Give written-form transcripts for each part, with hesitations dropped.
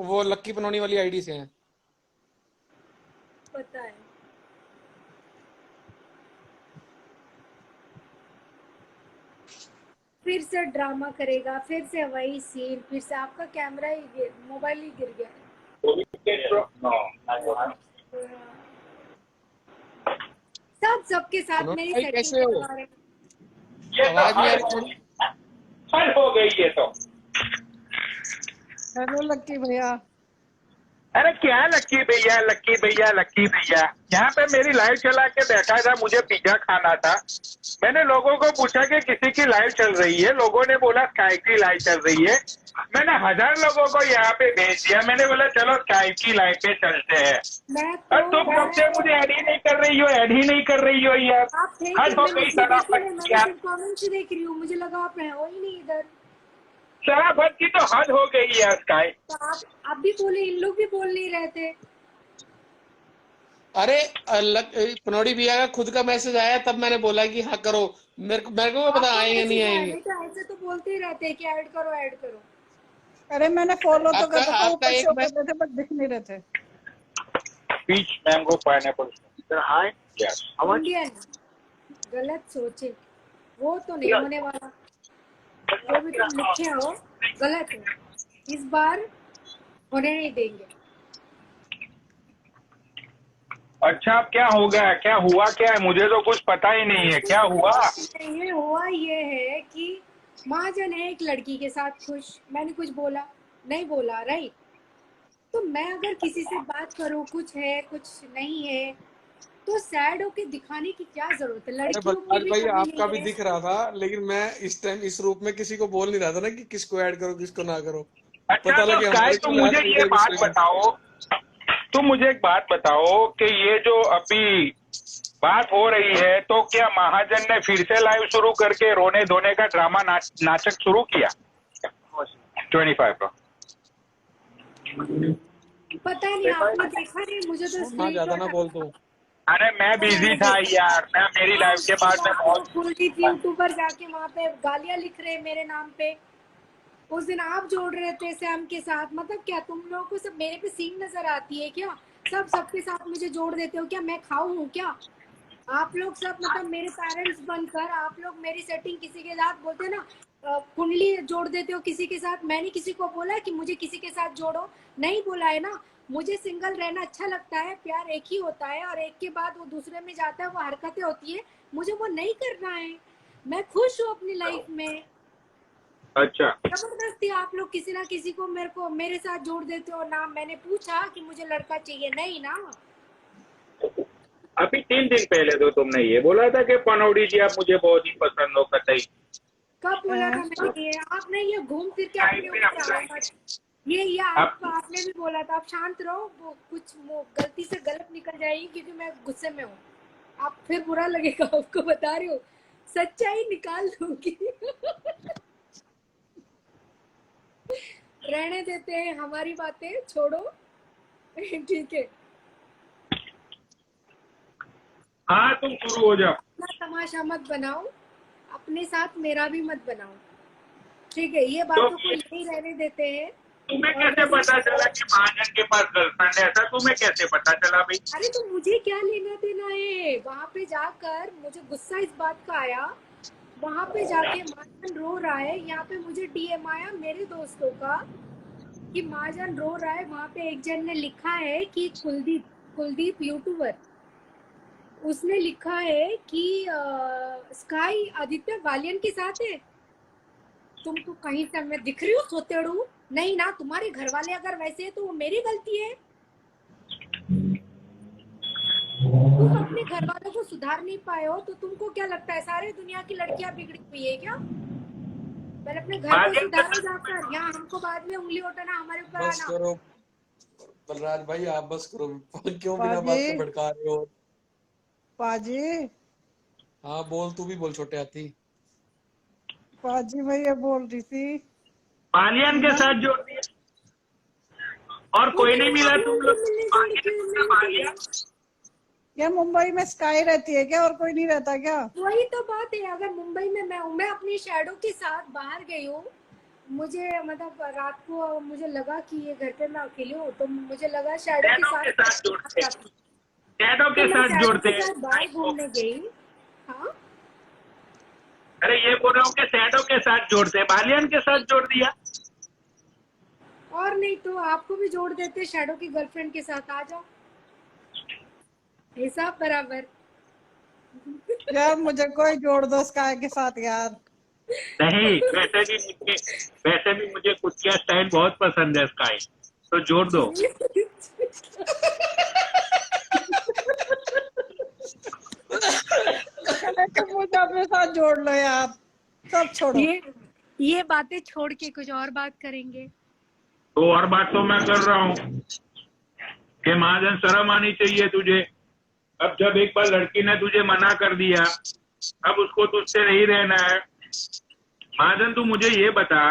वो लक्की पनौनी वाली आईडी से हैं। पता है। फिर से ड्रामा करेगा, फिर से वही सीन, फिर से आपका कैमरा ही मोबाइल ही गिर गया सब सबके साथ पनौनी मेरी भाई सेटिंग कैसे हो? करवा रहे हैं। ये तो आवाज नहीं आ रही थोड़ी। हद हो गई ये तो। हेलो लक्की भैया। अरे क्या लक्की भैया, लक्की भैया, लक्की भैया। यहाँ पे मेरी लाइव चला के बैठा था, मुझे पिज्जा खाना था। मैंने लोगों को पूछा कि किसी की लाइव चल रही है, लोगों ने बोला स्काई की लाइव चल रही है। मैंने 1000 लोगों को यहाँ पे भेज दिया। मैंने बोला चलो स्काई की लाइव पे चलते हैं। मैं और तो तुम कब से मुझे ऐड ही नहीं कर रही हो, ऐड ही नहीं कर रही हो यार। आप थे हद कि हो मैं गई मैंने शराफत यार। सिर्फ कमेंट्स देख रही हूँ, मुझे लगा आप हैं हो ही नहीं इधर। शराफत की तो हद हो गई है स्काई। तो आप भी बोले, इन लोग भी बोल नहीं रहे थे। अरे पनौड़ी भैया का खुद का मैसेज आया तब मैंने बोला कि हाँ करो। मेरे को पता आपका आएंगे नहीं मैसेज आया आएंगे। नहीं तो ऐसे तो बोलते ही रहते हैं कि ऐड करो ऐड करो। अरे मैंने फॉलो तो आपका कर रखा, आपका ऊपर एक शो कर रहे थे बट दिख नहीं रहे थे। Peach mango pineapple hi yes Indian गलत सोचे, वो तो नहीं होने वाला। जो भी तुम लिखे हो गलत है, इस बार होने नहीं देंगे। अच्छा अब क्या हो गया, क्या हुआ, क्या है? मुझे तो कुछ पता ही नहीं है क्या हुआ। ये हुआ ये है कि महाजन है एक लड़की के साथ खुश, मैंने कुछ बोला नहीं बोला राइट। तो मैं अगर किसी से बात करूं, कुछ है कुछ नहीं है, तो सैड होके दिखाने की क्या जरूरत है? अरे लड़कियों की बलराज भी भाई कमी आपका नहीं भी है। दिख रहा था, लेकिन मैं इस टाइम इस रूप में किसी को बोल नहीं रहा था ना कि किसको ऐड करो किसको ना करो। अच्छा पता तो लगे स्काई हमारे तुम क्यों मुझे ये बात गुस्से में। बताओ, तुम मुझे एक बात बताओ कि ये जो अभी बात हो रही है, तो क्या महाजन ने फिर से लाइव शुरू करके रोने धोने का ड्रामा नाटक शुरू किया 25 को? पता नहीं, आपने देखा नहीं, मुझे तो हाँ ज्यादा ना स्क्रीनशॉट बोल तो। अरे मैं बिजी मैंने था देखा। यार, मैं मेरी हाँ, लाइव के बाद में वो बहुत। कुलदीप यूट्यूबर जाके वहाँ पे गालियां लिख रहे हैं मेरे नाम पे। उस दिन आप जोड़ रहे थे सैम के साथ, मतलब क्या तुम लोगों को सब मेरे पे सीन नजर आती है क्या? सब सबके साथ मुझे जोड़ देते हो क्या? मैं खाऊ हूँ क्या? आप लोग सब मतलब मेरे पेरेंट्स बनकर आप लोग मेरी सेटिंग किसी के साथ बोलते ना, कुंडली जोड़ देते हो किसी के साथ। मैंने किसी को बोला है कि मुझे किसी के साथ जोड़ो? नहीं बोला है ना। मुझे सिंगल रहना अच्छा लगता है, प्यार एक ही होता है और एक के बाद वो दूसरे में जाता है, वो हरकतें होती है, मुझे वो नहीं करना है। मैं खुश हूँ अपनी लाइफ में। अच्छा जबरदस्ती आप लोग किसी ना किसी को मेरे साथ जोड़ देते हो ना। मैंने पूछा कि मुझे लड़का चाहिए, नहीं ना। अभी 3 दिन पहले तो तुमने ये बोला था कि पनौड़ी जी आप मुझे बहुत ही पसंद हो कतई। कब बोला था मैंने? ये आपने ये घूम फिर के अपने ऊपर आओ मत। ये अब आपने भी बोला था। आप शांत रहो, वो कुछ वो गलती से गलत निकल जाएगी क्योंकि मैं गुस्से में हूँ। आप फिर बुरा लगेगा, आपको बता रही हूँ, सच्चाई निकाल दूंगी। रहने देते हैं, हमारी बातें छोड़ो। ठीक है, हाँ तुम शुरू हो जाओ। अपना तमाशा मत बनाओ, अपने साथ मेरा भी मत बनाओ, ठीक है? ये तो बातों को यही रहने देते हैं। तुम्हें और कैसे पता चला कि महाजन के पास गर्लफ्रेंड है? ऐसा तुम्हें कैसे पता चला भाई? अरे तो मुझे क्या लेना देना है? वहां पे जाकर मुझे गुस्सा इस बात का आया, वहां पे जाके महाजन रो रहा है, यहाँ पे मुझे डीएम आया मेरे दोस्तों का कि महाजन रो रहा है। वहां पे एक जन ने लिखा है कि कुलदीप कुलदीप यूट्यूबर, उसने लिखा है कि स्काई आदित्य वालियन के साथ है। तुमको कहीं से मैं दिख रही हूँ सोतेड़ू? नहीं ना, तुम्हारे घर वाले अगर वैसे है तो वो मेरी गलती है। तुम अपने घर वालों को सुधार नहीं पाए हो तो तुमको क्या लगता है सारी दुनिया की लड़कियां बिगड़ी हुई है क्या? पहले अपने घर को महाजन के सुधारो साथ जाकर, यहाँ हमको बाद में उंगली उठाना, हमारे ऊपर बस आना। करो बलराज भाई, आप बस करो। क्यों बिना पाजी, बात के भड़का रहे हो? पाजी, हाँ बोल, तू भी बोल छोटे हाथी। पाजी भैया बोल रही थी पालियन कि के ना, साथ जोड़ दिया और वो कोई तो नहीं मैं मिला आप तुम लोगों को लोग? मिलने पालियन के लिए। क्या मुंबई में स्काई रहती है क्या और कोई नहीं रहता क्या? वही तो बात है, अगर मुंबई में मैं हूँ, मैं अपनी शैडो के साथ बाहर गई हूँ, मुझे मतलब रात को मुझे लगा कि ये घर पे मैं अकेली हूँ, तो मुझे लगा शैडो के शैडो के साथ साथ जोड़ते, शैडो तो के मैं साथ शैडो जोड़ते के हैं साथ स्काई बाहर को। घूमने गई। हाँ, अरे ये बोल रहा हूँ कि शैडो के साथ जोड़ते हैं, बालियन के साथ जोड़ दिया। और नहीं तो आपको भी जोड़ देते शैडो की गर्लफ्रेंड के साथ, आ जाओ, हिसाब बराबर। यार मुझे कोई जोड़ दो स्काई के साथ यार। नहीं, वैसे भी मुझे कुतिया स्टाइल बहुत पसंद है स्काई, तो जोड़ दो। चले तो मुझे अपने साथ जोड़ लो यार, सब छोड़ो। ये बातें छोड़ के कुछ और बात करेंगे। तो और बात तो मैं कर रहा हूँ कि महाजन शर्म आनी चाहिए तुझे। अब जब एक बार लड़की ने तुझे मना कर दिया, अब उसको तुझसे नहीं रहना है। महाजन तू मुझे ये बता,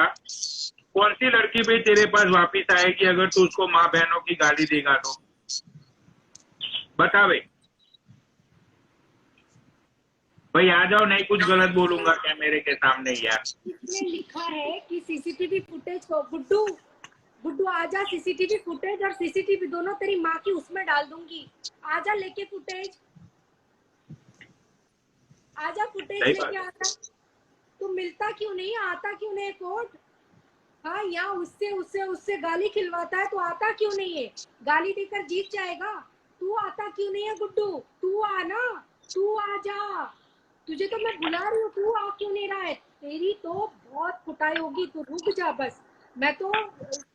कौन सी लड़की भी तेरे पास वापिस आएगी अगर तू उसको माँ बहनों की गाली देगा तो? बता भाई। भाई आ जाओ, नहीं कुछ गलत बोलूंगा क्या मेरे के सामने यार। इसमें लिखा है कि सीसीटीवी फुटेज को गुड्डू गुड्डू आजा, सीसीटीवी फुटेज और सीसीटीवी दोनों तेरी माँ की उसमें डाल दूंगी। आजा लेके फुटेज, आजा फुटेज सही लेके बात है। आजा। तू मिलता क्यों नहीं, आता क्यों नहीं कोर्ट? हाँ, या उससे उससे उससे गाली खिलवाता है तो आता क्यों नहीं है? गाली देकर जीत जाएगा। तू आता क्यों नहीं है गुड्डू? तू आना, तू आ जा। तुझे तो मैं बुला रही हूँ, तू आ क्यों नहीं रहा है? तेरी तो बहुत कुटाई होगी, तू रुक जा बस। मैं तो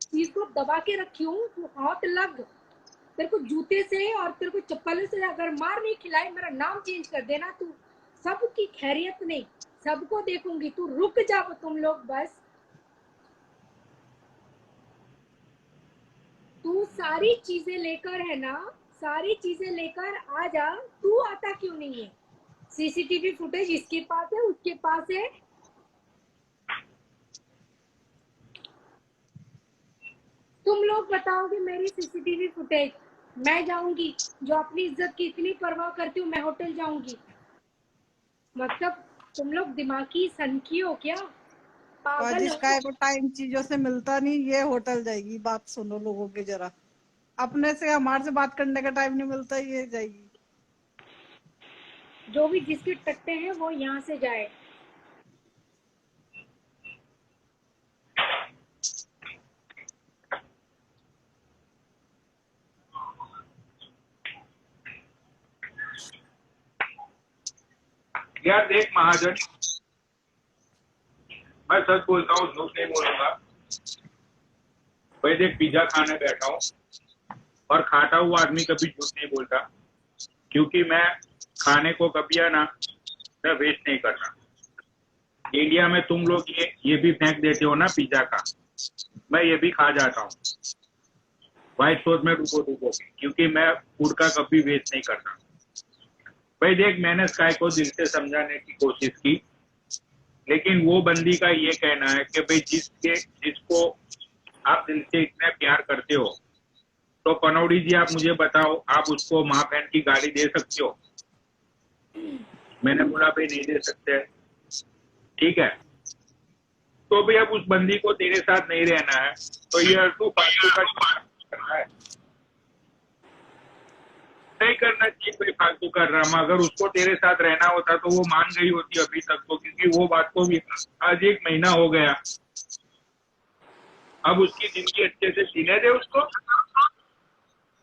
चीज को दबा के रखी हूँ, तू हाथ लग। तेरे को जूते से और तेरे को चप्पल से अगर मार नहीं खिलाई, मेरा नाम चेंज कर देना तू। सबकी खैरियत नहीं, सबको देखूंगी, तू रुक जा तुम लोग बस। तू सारी चीजें लेकर है ना, सारी चीजें लेकर आ जा। तू आता क्यों नहीं है? सीसीटीवी फुटेज इसके पास है, उसके पास है। तुम लोग बताओगे मेरी सीसीटीवी फुटेज, मैं जाऊंगी। जो अपनी इज्जत की इतनी परवाह करती हूँ, मैं होटल जाऊंगी? मतलब तुम लोग दिमागी सनकी हो क्या? पागल बाजी हो? स्काई को टाइम चीजों से मिलता नहीं, ये होटल जाएगी। बात सुनो लोगों की जरा, अपने से हमारे से बात करने का टाइम नहीं मिलता, ये जाएगी। जो भी जिसके टट्टे हैं वो यहाँ से जाए। यार देख महाजन, मैं सच बोलता हूँ, झूठ नहीं बोलूंगा। भाई देख, पिज्जा खाने बैठा हूँ और खाता हुआ आदमी कभी झूठ नहीं बोलता, क्योंकि मैं खाने को कभी है ना, मैं वेस्ट नहीं करता। इंडिया में तुम लोग ये भी फेंक देते हो ना पिज्जा का, मैं ये भी खा जाता हूँ व्हाइट सॉस में डुबो डुबो के, क्योंकि मैं फूड का कभी वेस्ट नहीं करता। भाई देख, मैंने स्काई को दिल से समझाने की कोशिश की, लेकिन वो बंदी का ये कहना है कि भाई जिसको आप दिल से इतना प्यार करते हो, तो पनौड़ी जी आप मुझे बताओ, आप उसको माँ बहन की गाली दे सकते हो? मैंने बोला भाई नहीं दे सकते। ठीक है, तो भाई अब उस बंदी को तेरे साथ नहीं रहना है, तो ये तू फालतू का करना है, नहीं करना चाहिए भाई फालतू का ड्रामा। अगर उसको तेरे साथ रहना होता तो वो मान गई होती अभी तक तो, क्योंकि वो बात को भी आज 1 महीना हो गया। अब उसकी जिंदगी अच्छे से जीने दे उसको।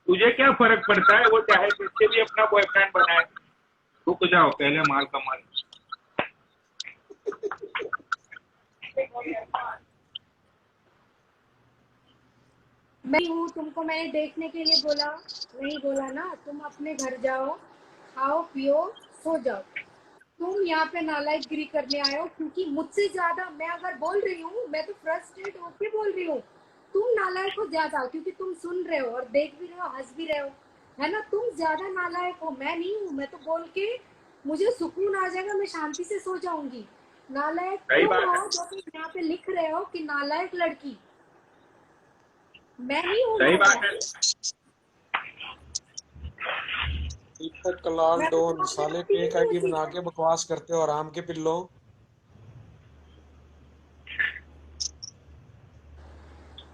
तुझे क्या फर्क पड़ता है, वो चाहे जिससे भी अपना बॉयफ्रेंड बनाए। रुक जाओ, पहले माल कमाल। मैं हूँ, तुमको मैंने देखने के लिए बोला नहीं बोला ना? तुम अपने घर जाओ, खाओ पियो, सो जाओ। तुम यहाँ पे नालायकगिरी करने आए हो, क्योंकि मुझसे ज्यादा मैं अगर बोल रही हूँ, मैं तो फ्रस्ट्रेट होके बोल रही हूँ। तुम नालायक हो ज्यादा, क्योंकि तुम सुन रहे हो और देख भी रहे हो, हंस भी रहे हो, है ना? तुम ज्यादा नालायक हो, मैं नहीं हूँ। मैं तो बोल के मुझे सुकून आ जाएगा, मैं शांति से सो जाऊंगी। नालायक सही तुम बात है, हो जो तुम यहाँ पे लिख रहे हो कि नालायक लड़की। मैं नहीं हूँ सही बात है। नालायक। दीपक कलाल मैं तो डोन, तुम्हारे साले पति फेक हूँ आईडी उसी बना का। के बकवास करते हो आराम के पिल्लो।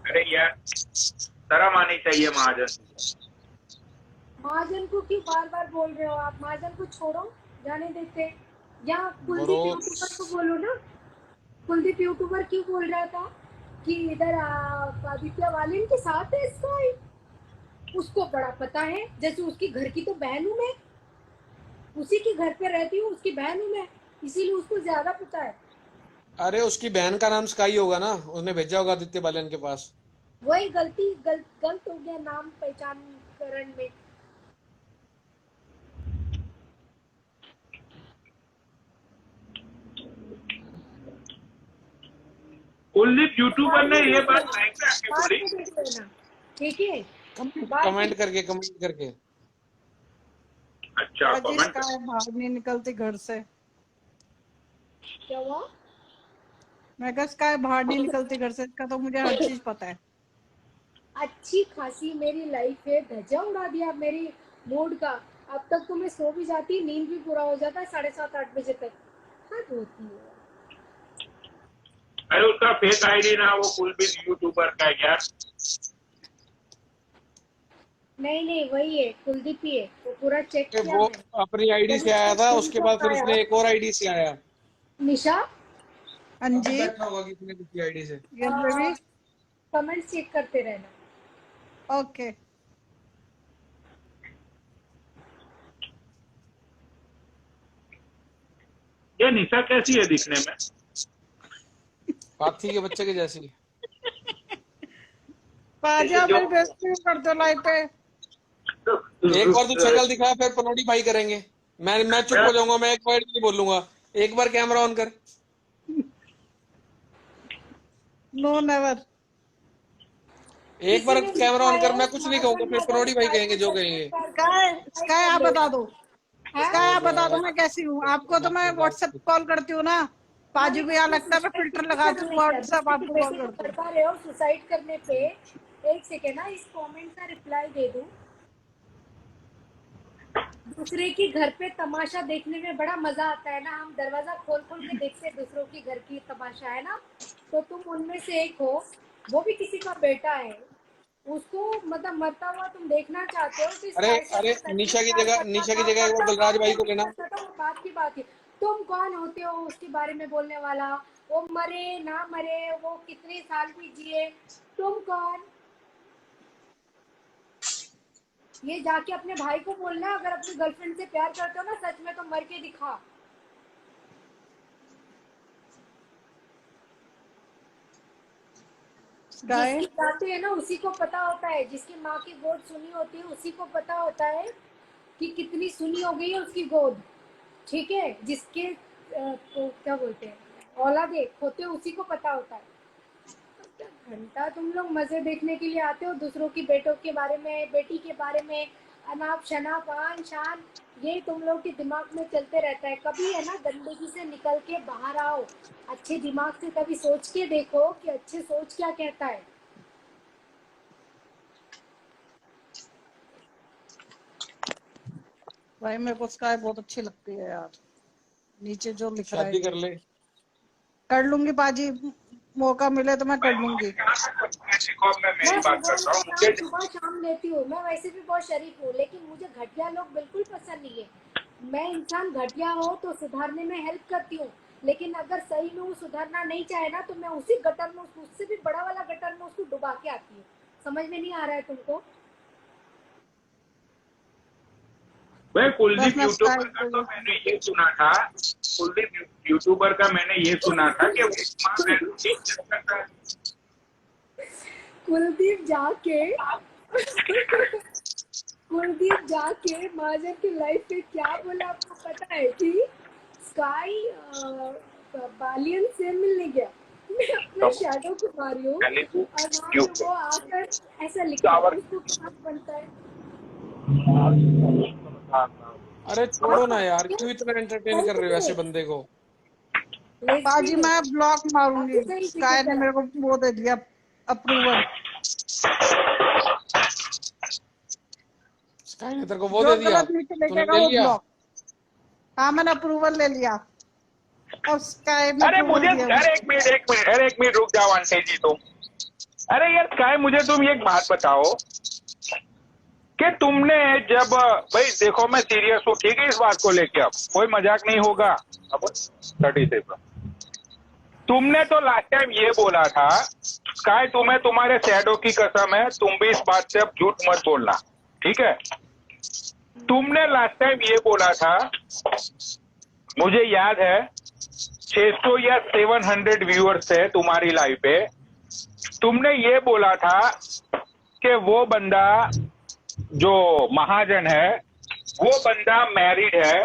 अरे यार शर्म आनी चाहिए महाजन। महाजन को क्यों बार बार बोल रहे हो आप? महाजन को छोड़ो, जाने देते। या कुलदीप ब्रो यूट्यूबर को बोलो ना। कुलदीप यूट्यूबर क्यों बोल रहा था कि इधर आदित्य वालिन के साथ है इसका? उसको बड़ा पता है, जैसे उसकी घर की तो बहन हूं मैं, उसी के घर पे रहती हूँ, उसकी बहन हूं मैं, इसीलिए उसको ज्यादा पता है। अरे उसकी बहन का नाम स्काई होगा ना, उसने भेजा होगा आदित्य बालन के पास। वही गलत हो गया नाम पहचान करण में। कुलदीप यूट्यूबर ने ये बात माइक पे आके बाद बोली। में देख लेना, ठीक है? कमेंट करके। अच्छा आज कमेंट। इसका बाहर नहीं निकलती घर से। क्या हुआ? मैं कहा इसका बाहर नहीं निकलती घर से, इसका तो मुझे हर चीज पता है। अच्छी खासी मेरी लाइफ है, धज्जा उड़ा दिया मेरी मूड का। अब तक तो मैं सो भी जाती, नींद भी पूरा हो जाता है 7:30-8 बजे तक। हद होती है। अरे उसका फेक आईडी ना वो कुलदीप यूट्यूबर का है यार। नहीं वही है, कुलदीप ही है, वो पूरा चेक किया वो मैंने। अपनी आईडी जब से आया उसका था, उसके बाद फिर स्क्रीनशॉट उसने आया, एक और आईडी से आया। निशा हाँ अभी जी, बैठा होगा किसी ने किसी आईडी से। Yes baby. कमेंट चेक करते रहना। ओके। ये निशा कैसी है दिखने में? हाथी के बच्चे के जैसी। पाजा मेरी बेइज्जती कर दो लाइव पे। एक बार तू शक्ल दिखा, फिर पनौटी भाई करेंगे। मैं चुप हो जाऊंगा, मैं एक वर्ड नहीं बोलूंगा। एक बार कैमरा ऑन कर। No never. एक बार किसी ने कैमरा लिखा ऑन कर, है, मैं कुछ नहीं कहूंगा, फिर पनौटी भाई कहेंगे जो कहेंगे। स्काई आप बता दो, स्काई आप बता दो मैं कैसी हूँ। आपको तो मैं व्हाट्सएप कॉल करती हूँ ना, पाजी को यहाँ लगता है मैं फिल्टर लगाती हूँ, व्हाट्सएप आपको कॉल करती हूँ। कर रहे हो सुसाइड करने पे। एक सेकेंड ना, इस कमेंट का रिप्लाई दे दूं। दूसरे के घर पे तमाशा देखने में बड़ा मजा आता है ना, हम दरवाजा खोल खोल के देखते हैं दूसरों के घर की तमाशा, है ना? तो तुम उनमें से एक हो, वो भी किसी का बेटा है, उसको मतलब मरता हुआ तुम देखना चाहते हो, तो इस अरे टाइप अरे, से निशा की जगह एक बार बलराज भाई को लेना। वो बात की बात है। तुम कौन होते हो उसके बारे में बोलने वाला? वो मरे ना मरे, वो कितने साल भी जिए, तुम कौन? ये जाके अपने भाई को बोलना, अगर अपनी गर्लफ्रेंड से प्यार करते हो ना सच में, तो मर के दिखा। स्काई जिसकी बातें है ना उसी को पता होता है, जिसकी माँ की गोद सुनी होती है उसी को पता होता है कि कितनी सुनी हो गई है उसकी गोद, ठीक है? जिसके तो क्या बोलते हैं, औलादे होते उसी को पता होता है। घंटा तुम लोग मजे देखने के लिए आते हो, दूसरों की बेटों के बारे में, बेटी के बारे में, अनाप शनाप आन शान, ये तुम लोग के दिमाग में चलते रहता है। कभी है ना गंदगी से निकल के बाहर आओ, अच्छे दिमाग से कभी सोच के देखो कि अच्छे सोच क्या कहता है। भाई मेरे को स्काई बहुत अच्छी लगती है यार, नीचे जो लिख रहा है शादी कर ले। कर लूंगी पाजी, मौका मिले तो मैं कर लूंगी। मैं मेरी मैं बात करता हूँ। भगवान का नाम सुबह शाम लेती हूँ, मैं वैसे भी बहुत शरीफ हूँ, लेकिन मुझे घटिया लोग बिल्कुल पसंद नहीं है। मैं इंसान घटिया हो तो सुधारने में हेल्प करती हूँ, लेकिन अगर सही में वो सुधारना नहीं चाहे ना, तो मैं उसी गटर में, उससे भी बड़ा वाला गटर में उसको डुबा के आती हूँ। समझ में नहीं आ रहा है तुमको? भाई कुलदीप बस मैं यूट्यूबर का स्काई तो मैंने ये सुना था, कुलदीप यूट्यूबर का मैंने ये सुना था कि वो माँ बहन को इज्जत करता है। कुलदीप जाके महाजन की लाइफ में क्या बोला आपको पता है? कि स्काई बालियन से मिलने गया, मैं अपने शैडो को मारी हूँ, और वहाँ पे वो आकर ऐसा लिखा, उसको क्या बनता है? अरे छोड़ो ना यार, क्यों इतना एंटरटेन कर रहे हो ऐसे बंदे को। पाजी मैं ब्लॉक मारूंगी, सही स्काई ने मेरे को वो दे दिया अप्रूवल। स्काई ने तेरे को वो जो दे दिया, गलत नीचे तूने लिखेगा ले वो लिया। ब्लॉक। हाँ मैंने अप्रूवल ले लिया, अब स्काई ने अरे approval मुझे दिया अरे एक मिनट रुक जाओ आंटी जी तुम। अरे यार काय, मुझे तुम एक बात बताओ कि तुमने जब, भाई देखो मैं सीरियस हूँ ठीक है इस बात को लेके, अब कोई मजाक नहीं होगा। अब 30 से तुमने तो लास्ट टाइम ये बोला था, काय तुम्हें तुम्हारे शैडो की कसम है, तुम भी इस बात से अब झूठ मत बोलना, ठीक है। तुमने लास्ट टाइम ये बोला था, मुझे याद है 600 या 700 व्यूअर्स थे तुम्हारी लाइव पे, तुमने ये बोला था कि वो बंदा जो महाजन है वो बंदा मैरिड है,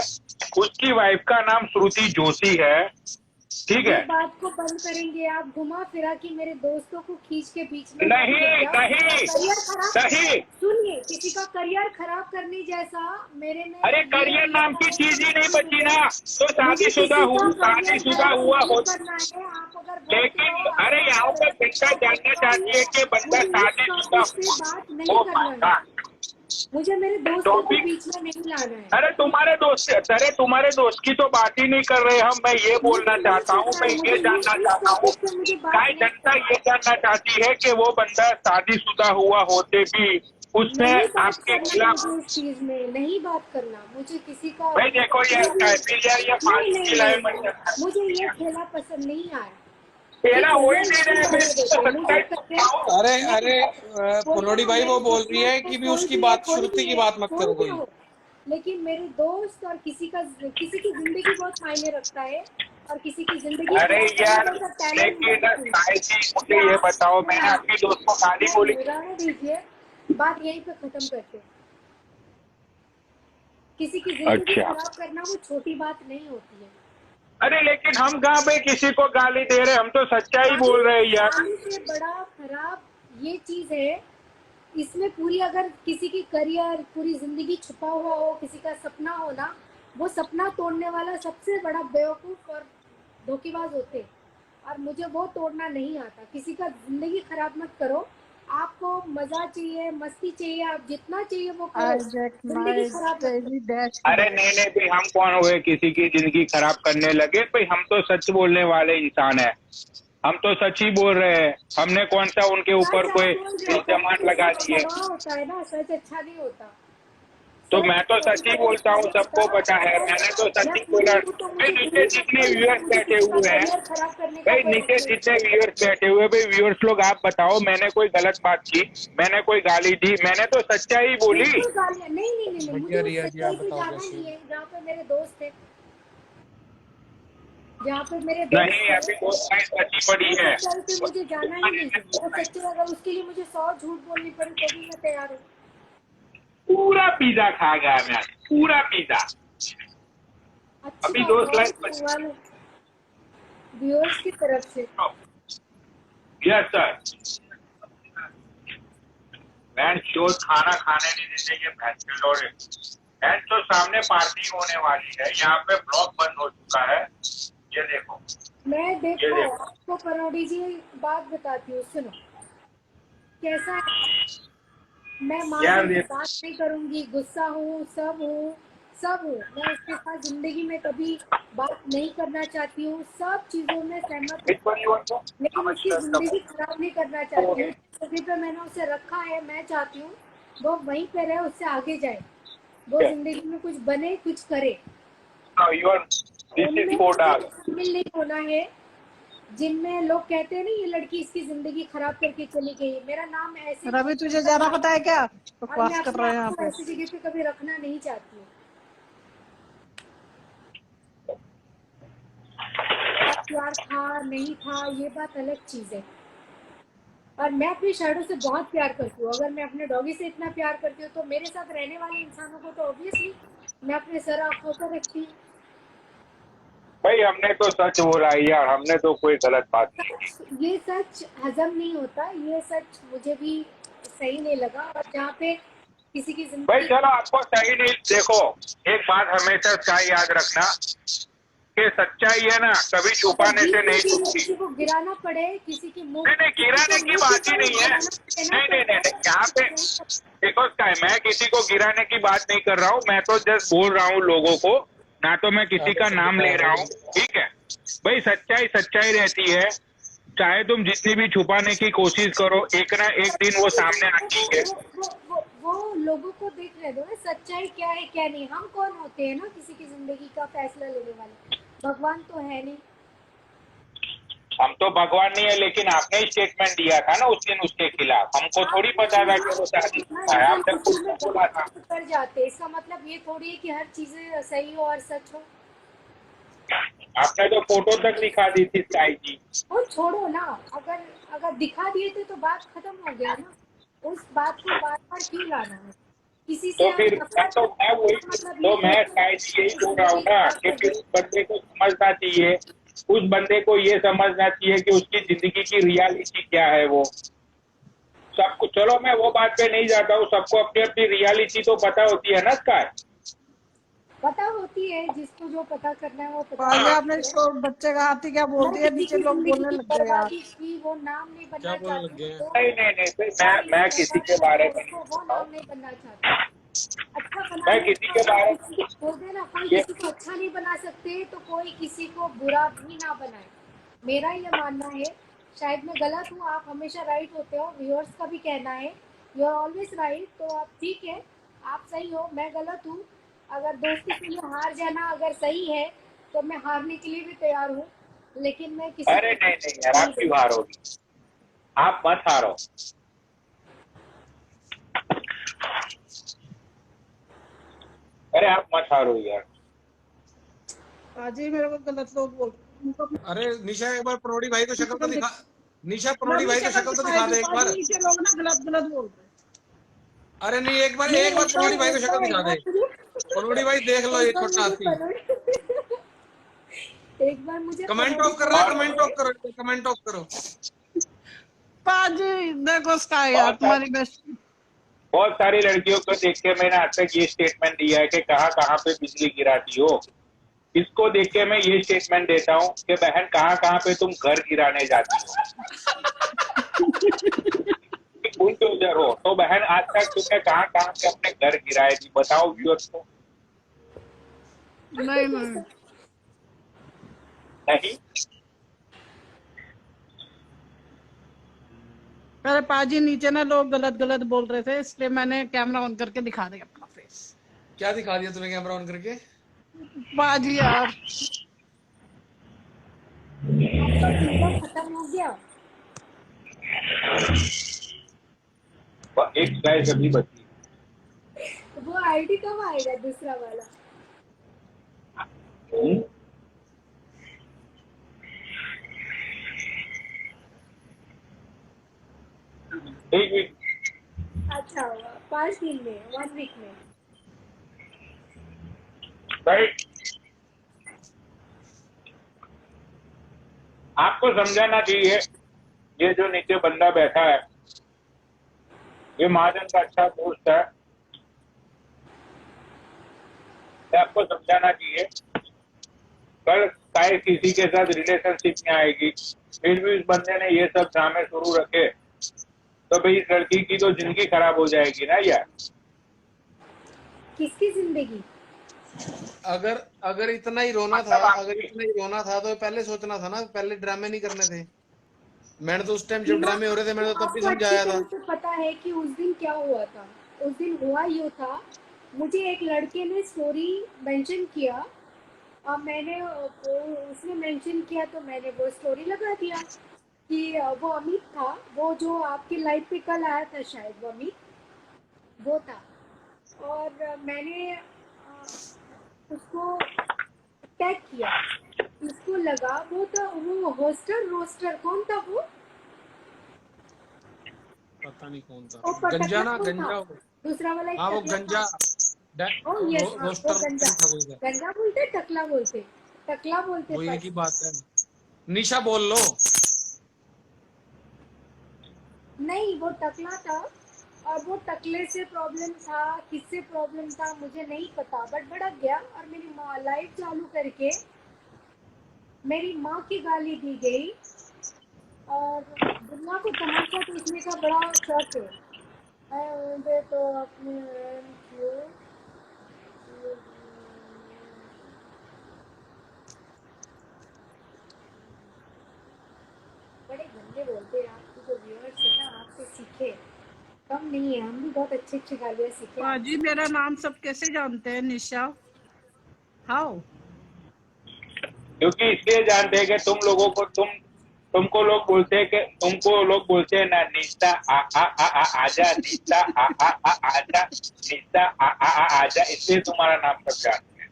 उसकी वाइफ का नाम श्रुति जोशी है, ठीक है। इस बात को बंद करेंगे आप? घुमा फिरा के मेरे दोस्तों को खींच के बीच में नहीं करियर खराब, नहीं, सुनिए, किसी का करियर खराब करने जैसा मेरे में, अरे करियर नाम की चीज ही नहीं बची ना, तो शादीशुदा हुआ हो। आप अगर लेकिन अरे यहाँ पर जनता जानना चाहती है कि बंदा शादीशुदा बात नहीं करना है, मुझे मेरे दोस्तों को बीच में नहीं लाना है। अरे तुम्हारे दोस्त की तो बात ही नहीं कर रहे हम। मैं ये बोलना चाहता हूँ, मैं ये जानना चाहता हूँ, काय जनता ये जानना चाहती है कि वो बंदा शादीशुदा हुआ होते भी उसने आपके खिलाफ, इस चीज में नहीं बात करना, मुझे किसी का, भाई देखो ये फालतू की लाइव मत करना। मुझे ये खेला पसंद नहीं आया। तेरा हो ही नहीं रहा है। अरे पनोड़ी भाई वो बोल रही है कि भी उसकी बात, श्रुति की बात मत करो कोई। लेकिन मेरे दोस्त और किसी की जिंदगी बहुत मायने रखता है और किसी की जिंदगी, अरे यार लेकिन मुझे ये बताओ, मैंने आपकी दोस्त को गाली बोली? रहने दीजिए, बात यहीं पे खत्म करते हैं। किसी की जिंदगी खराब करना वो छोटी बात नहीं होती है। अरे लेकिन हम कहाँ पे किसी को गाली दे रहे, हम तो सच्चाई बोल रहे हैं यार। से बड़ा खराब ये चीज है, इसमें पूरी, अगर किसी की करियर, पूरी जिंदगी छुपा हुआ हो, किसी का सपना हो ना, वो सपना तोड़ने वाला सबसे बड़ा बेवकूफ और धोखेबाज होते हैं, और मुझे वो तोड़ना नहीं आता। किसी का जिंदगी खराब मत करो, आपको मजा चाहिए, मस्ती चाहिए, आप जितना चाहिए वो करो, जिंदगी खराब मत करो। अरे नहीं भाई, हम कौन हुए किसी की जिंदगी खराब करने लगे? भाई हम तो सच बोलने वाले इंसान है, हम तो सच ही बोल रहे हैं। हमने कौन सा उनके ऊपर कोई इल्जाम लगा दिए? होता है ना, सच अच्छा नहीं होता। तो मैं तो सच ही बोलता हूँ, सबको पता है, मैंने तो सच ही बोला। नीचे जितने व्यूअर्स बैठे हुए हैं भाई, नीचे जितने व्यूअर्स बैठे हुए भाई, व्यूअर्स लोग आप बताओ, मैंने कोई गलत बात की, मैंने कोई गाली दी? मैंने तो सच्चाई बोली। नहीं, जहाँ पे मेरे दोस्त थे, जहाँ पे मेरे नहीं, अभी दोस्त सच्ची पड़ी है, मुझे जाना ही नहीं। वो सच्ची, अगर उसके लिए मुझे 100 झूठ बोलनी पड़े तो भी मैं तैयार हूँ। पूरा पिज्जा खा गया मैं, पूरा पिज्जा। अभी दोस्त लाइक व्यूअर्स की तरफ से। Yes sir. मैं शोध खाना खाने नहीं देते ये भैंस के लोड़े। तो सामने पार्टी होने वाली है, यहाँ पे ब्लॉक बंद हो चुका है, ये देखो। मैं देखो आपको पनोड़ी जी बात बताती हूँ, सुनो कैसा है। मैं माँ से बात नहीं करूंगी, गुस्सा हूँ, सब हूँ। मैं उसके साथ जिंदगी में कभी बात नहीं करना चाहती हूँ, सब चीजों में सहमत हूँ, लेकिन उसकी जिंदगी खराब नहीं करना चाहती हूँ। तभी पे मैंने उसे रखा है, मैं चाहती हूँ वो वहीं पे रहे, उससे आगे जाए, वो जिंदगी में कुछ बने, कुछ करे। शामिल नहीं होना है जिनमें लोग कहते हैं ना ये लड़की इसकी जिंदगी खराब करके चली गई। मेरा नाम ऐसे, रवि तुझे ज्यादा पता है क्या? बकवास कर रहे हैं यहाँ पे। ऐसी जगह पे कभी रखना नहीं चाहती हूँ। प्यार था नहीं था ये बात अलग चीज है, और मैं अपनी शैडो से बहुत प्यार करती हूँ। अगर मैं अपने डॉगी से इतना प्यार करती हूँ तो मेरे साथ रहने वाले इंसानों को तो ऑब्वियसली मैं अपने सर आंखों पर रखती हूँ। भाई हमने तो सच बोला यार, हमने तो कोई गलत बात नहीं की। ये सच हजम नहीं होता, ये सच मुझे भी सही नहीं लगा। और जहाँ पे किसी की जिंदगी, भाई चलो आपको सही नहीं, देखो एक बात हमेशा क्या याद रखना कि सच्चाई है ना कभी छुपाने से नहीं छुपती। किसी को गिराना पड़े, किसी की मुंह, नहीं गिराने की बात ही नहीं है। नहीं यहाँ पे देखो मैं किसी को गिराने की बात नहीं कर रहा हूँ, मैं तो जस्ट बोल रहा हूँ लोगों को, ना तो मैं किसी का नाम ले रहा हूँ, ठीक है भाई। सच्चाई रहती है, चाहे तुम जितनी भी छुपाने की कोशिश करो, एक ना एक दिन वो सामने आती है। वो लोगों को देख रहे दो ना, सच्चाई क्या है क्या नहीं। हम कौन होते हैं ना किसी की जिंदगी का फैसला लेने वाले, भगवान तो है नहीं। हम तो भगवान नहीं है, लेकिन आपने ही स्टेटमेंट दिया था ना उस दिन उसके खिलाफ। हमको थोड़ी पता था कि वो शादी करता है, आपने खुद तो बोला था। कर जाते, इसका मतलब ये थोड़ी है कि हर चीजें सही हो और सच हो। आपने तो फोटो तक दिखा दी थी साई जी। और छोड़ो ना, अगर अगर दिखा दिए थे तो बात खत्म हो गया ना। उस बात को बार बार क्यों लाना है? किसी से तो हम फिर नफरत तो करते मैं हैं, वही, इसका मतलब तो ये मैं थोड़ी शायद यही है बोल रहा हूँ जिंदगी ना खराब कि कर फिर दे। उस बंदे को समझना चाहिए। उस बंदे को ये समझना चाहिए कि उसकी जिंदगी की रियलिटी क्या है। वो सबको, चलो मैं वो बात पे नहीं जाता हूँ, सबको अपनी अपनी रियलिटी तो पता होती है ना स्काई। पता होती है, जिसको जो पता करना है वो पता आज करता आपने है। इसको बच्चे का हाथी क्या बोल हर दिया, किसी नीचे की लोग जिंदगी बोलने की लग गए यार। बर्बादी की, वो नाम नहीं क्या बनना बोलने लग चाहती गए हैं? तो नहीं फिर वो मैं इसे किसी बर्बाद के कर बारे दो, में नहीं उसको वो बोलता हूँ। नाम नहीं बनना चाहती। अच्छा मैं बनाने किसी का के बारे किसी में बोलते हैं ना, कोई ये किसी को अच्छा नहीं बना सकते तो कोई किसी को बुरा भी ना बनाए। मेरा ये मानना है। शायद मैं गलत हूँ, आप हमेशा राइट होते हो, व्यूअर्स का भी कहना है यू आर ऑलवेज राइट, तो आप ठीक है, आप सही हो, मैं गलत हूँ। अगर दोस्ती के लिए हार जाना अगर सही है तो मैं हारने के लिए भी तैयार हूँ, लेकिन मैं किसी अरे को नहीं यार, नहीं आप क्यों हारोगी? आप मत हारो। अरे आप मत हारो यार। आज ही मेरे को गलत लोग बोल रहे हैं। उनको अरे निशा एक बार पनोड़ी भाई को शक्ल तो शक्ल दिखा। दिख, निशा मैं पनोड़ी अपनी भाई को शक्ल शक्ल तो दिखाई दिखा दी, दे एक आज बार। नीचे लोग ना गलत गलत बोल रहे हैं। अरे नहीं, नहीं, एक बार पनोड़ी भाई को शक्ल दिखा दे। पनोड़ी भाई देख लो, ये एक बार छोटा मुझे हाथी। एक बार मुझे कमेंट पनौड़ी ऑफ कर रहा है, भाई और कमेंट बोले। ऑफ करो, कमेंट ऑफ करो। पाजी देखो उसका यार, बहुत तुम्हारी बेस्ट। बहुत सारी लड़कियों को देख के मैंने आज तक ये स्टेटमेंट दिया है कि कहाँ कहाँ पे बिजली गिराती हो। इसको देख के मैं ये स्टेटमेंट देता हूँ कि बहन कहाँ कहाँ पे तुम घर गिराने जाती हो। बुलडोजर हो तो बहन, आज तक तुमने कहाँ कहाँ पे अपने घर गिराए थी, बताओ व्यूअर्स को। नहीं नहीं, नहीं। अरे पाजी नीचे ना लोग गलत गलत बोल रहे थे, इसलिए मैंने कैमरा ऑन करके दिखा दिया अपना फेस। क्या दिखा दिया तूने कैमरा ऑन करके? पाजी यार, आपका टीजर खत्म हो गया? एक गाय सभी बची। वो आईडी कब आएगा दूसरा वाला? एक वीक। अच्छा हुआ, 5 दिन में, 1 वीक में। राइट। आपको समझाना चाहिए, ये जो नीचे बंदा बैठा है ये महाजन का अच्छा दोस्त है। आपको समझाना चाहिए, कल चाहे किसी के साथ रिलेशनशिप में आएगी, फिर भी उस बंदे ने ये सब ड्रामे शुरू रखे तो भाई इस लड़की की तो जिंदगी खराब हो जाएगी ना यार। किसकी जिंदगी? अगर अगर इतना ही रोना था, मतलब अगर आपकी। इतना ही रोना था तो पहले सोचना था ना, पहले ड्रामे नहीं करने थे। मैंने तो उस टाइम जब टीना, ड्रामे हो रहे थे मैंने तो तब भी आपको अच्छी समझाया था। तरह से पता है कि उस दिन क्या हुआ था। उस दिन हुआ ये था, मुझे एक लड़के ने स्टोरी मेंशन किया और मैंने उसने मेंशन किया तो मैंने वो स्टोरी लगा दिया कि वो अमित था, वो जो आपके लाइफ पे कल आया था शायद, वो अमित वो था। और मैंने उसको टैग किया, उसको लगा वो था, वो होस्टर रोस्टर कौन था वो? पता नहीं कौन था। वो गंजा टकला ना, कौन था? गंजा वो। दूसरा वाला एक हाँ वो टकला था। गंजा। ओ यस, हाँ वो रोस्टर गंजा। था कोई था। गंजा बोलते टकला बोलते? टकला बोलते वो एक पर। ही बात है। निशा बोल लो। नहीं, वो टकला था। और वो टकले से प्रॉब्लम था, किससे प्रॉब्लम था मुझे नहीं पता, बट भड़क गया और मेरी माँ लाइव चालू करके मेरी माँ की गाली दी गई। और दुनिया को तमाशा देखने का बड़ा शौक है। मुझे तो अपने बड़े ये बोलते हैं आपकी जो व्यूअर्स है ना आपसे सीखे, कम नहीं है, हम भी बहुत अच्छी अच्छी गालियाँ सीखे पाजी मेरा नाम सब कैसे जानते हैं? निशा हाउ? क्योंकि इसलिए जानते हैं कि तुमको लोग बोलते हैं कि तुमको लोग बोलते हैं ना, निशा आ आ आ आ आजा, निशा आ आ आ आजा, निशा आ आ आ आजा, इसलिए तुम्हारा नाम सब जानते हैं।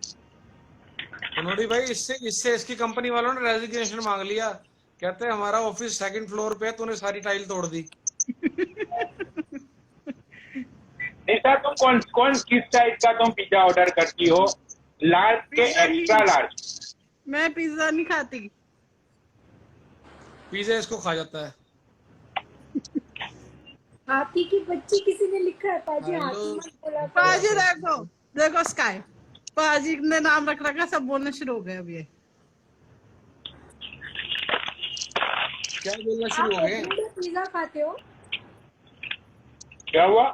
पनोड़ी भाई इससे इससे इसकी कंपनी वालों ने रेजिग्नेशन मांग लिया, कहते हैं हमारा ऑफिस सेकंड फ्लोर पे है, तूने सारी टाइल तोड़ दी। निशा तुम कौन किस टाइप का तुम पिज्जा ऑर्डर करती हो? लार्ज के पिज्जा एक्स्ट्रा नहीं, लार्ज? मैं पिज्जा नहीं खाती। पिज्जा इसको खा जाता है। हाथी की बच्ची किसी ने लिखा है पाजी, हेलो हाथी मत बोला करो। पाजी देखो देखो स्काई, पाजी ने नाम रख रखा, सब बोलने शुरू हो गए अब ये। क्या बोलना आप शुरू हो गए? एवरीडे पिज्जा खाते हो? क्या हुआ?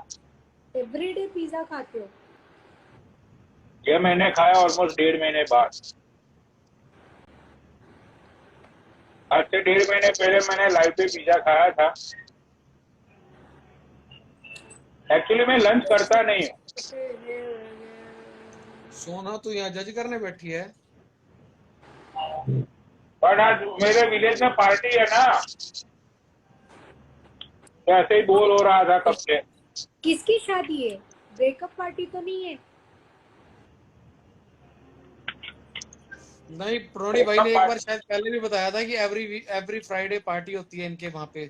एवरीडे पिज्जा खाते हो? ये मैंने खाया ऑलमोस्ट 1.5 महीने बाद। आज से 1.5 महीने पहले मैंने लाइव पे पिज्जा खाया था। एक्चुअली मैं लंच करता नहीं हूँ। सोना तू यहाँ जज करने बैठी है? पर आज मेरे विलेज में पार्टी है ना, तो ऐसे ही बोर हो रहा था कब से। किसकी शादी है? ब्रेकअप पार्टी तो नहीं है? नहीं, प्रणोड़ी भाई ने एक बार शायद पहले भी बताया था कि एवरी फ्राइडे पार्टी होती है इनके वहां पे।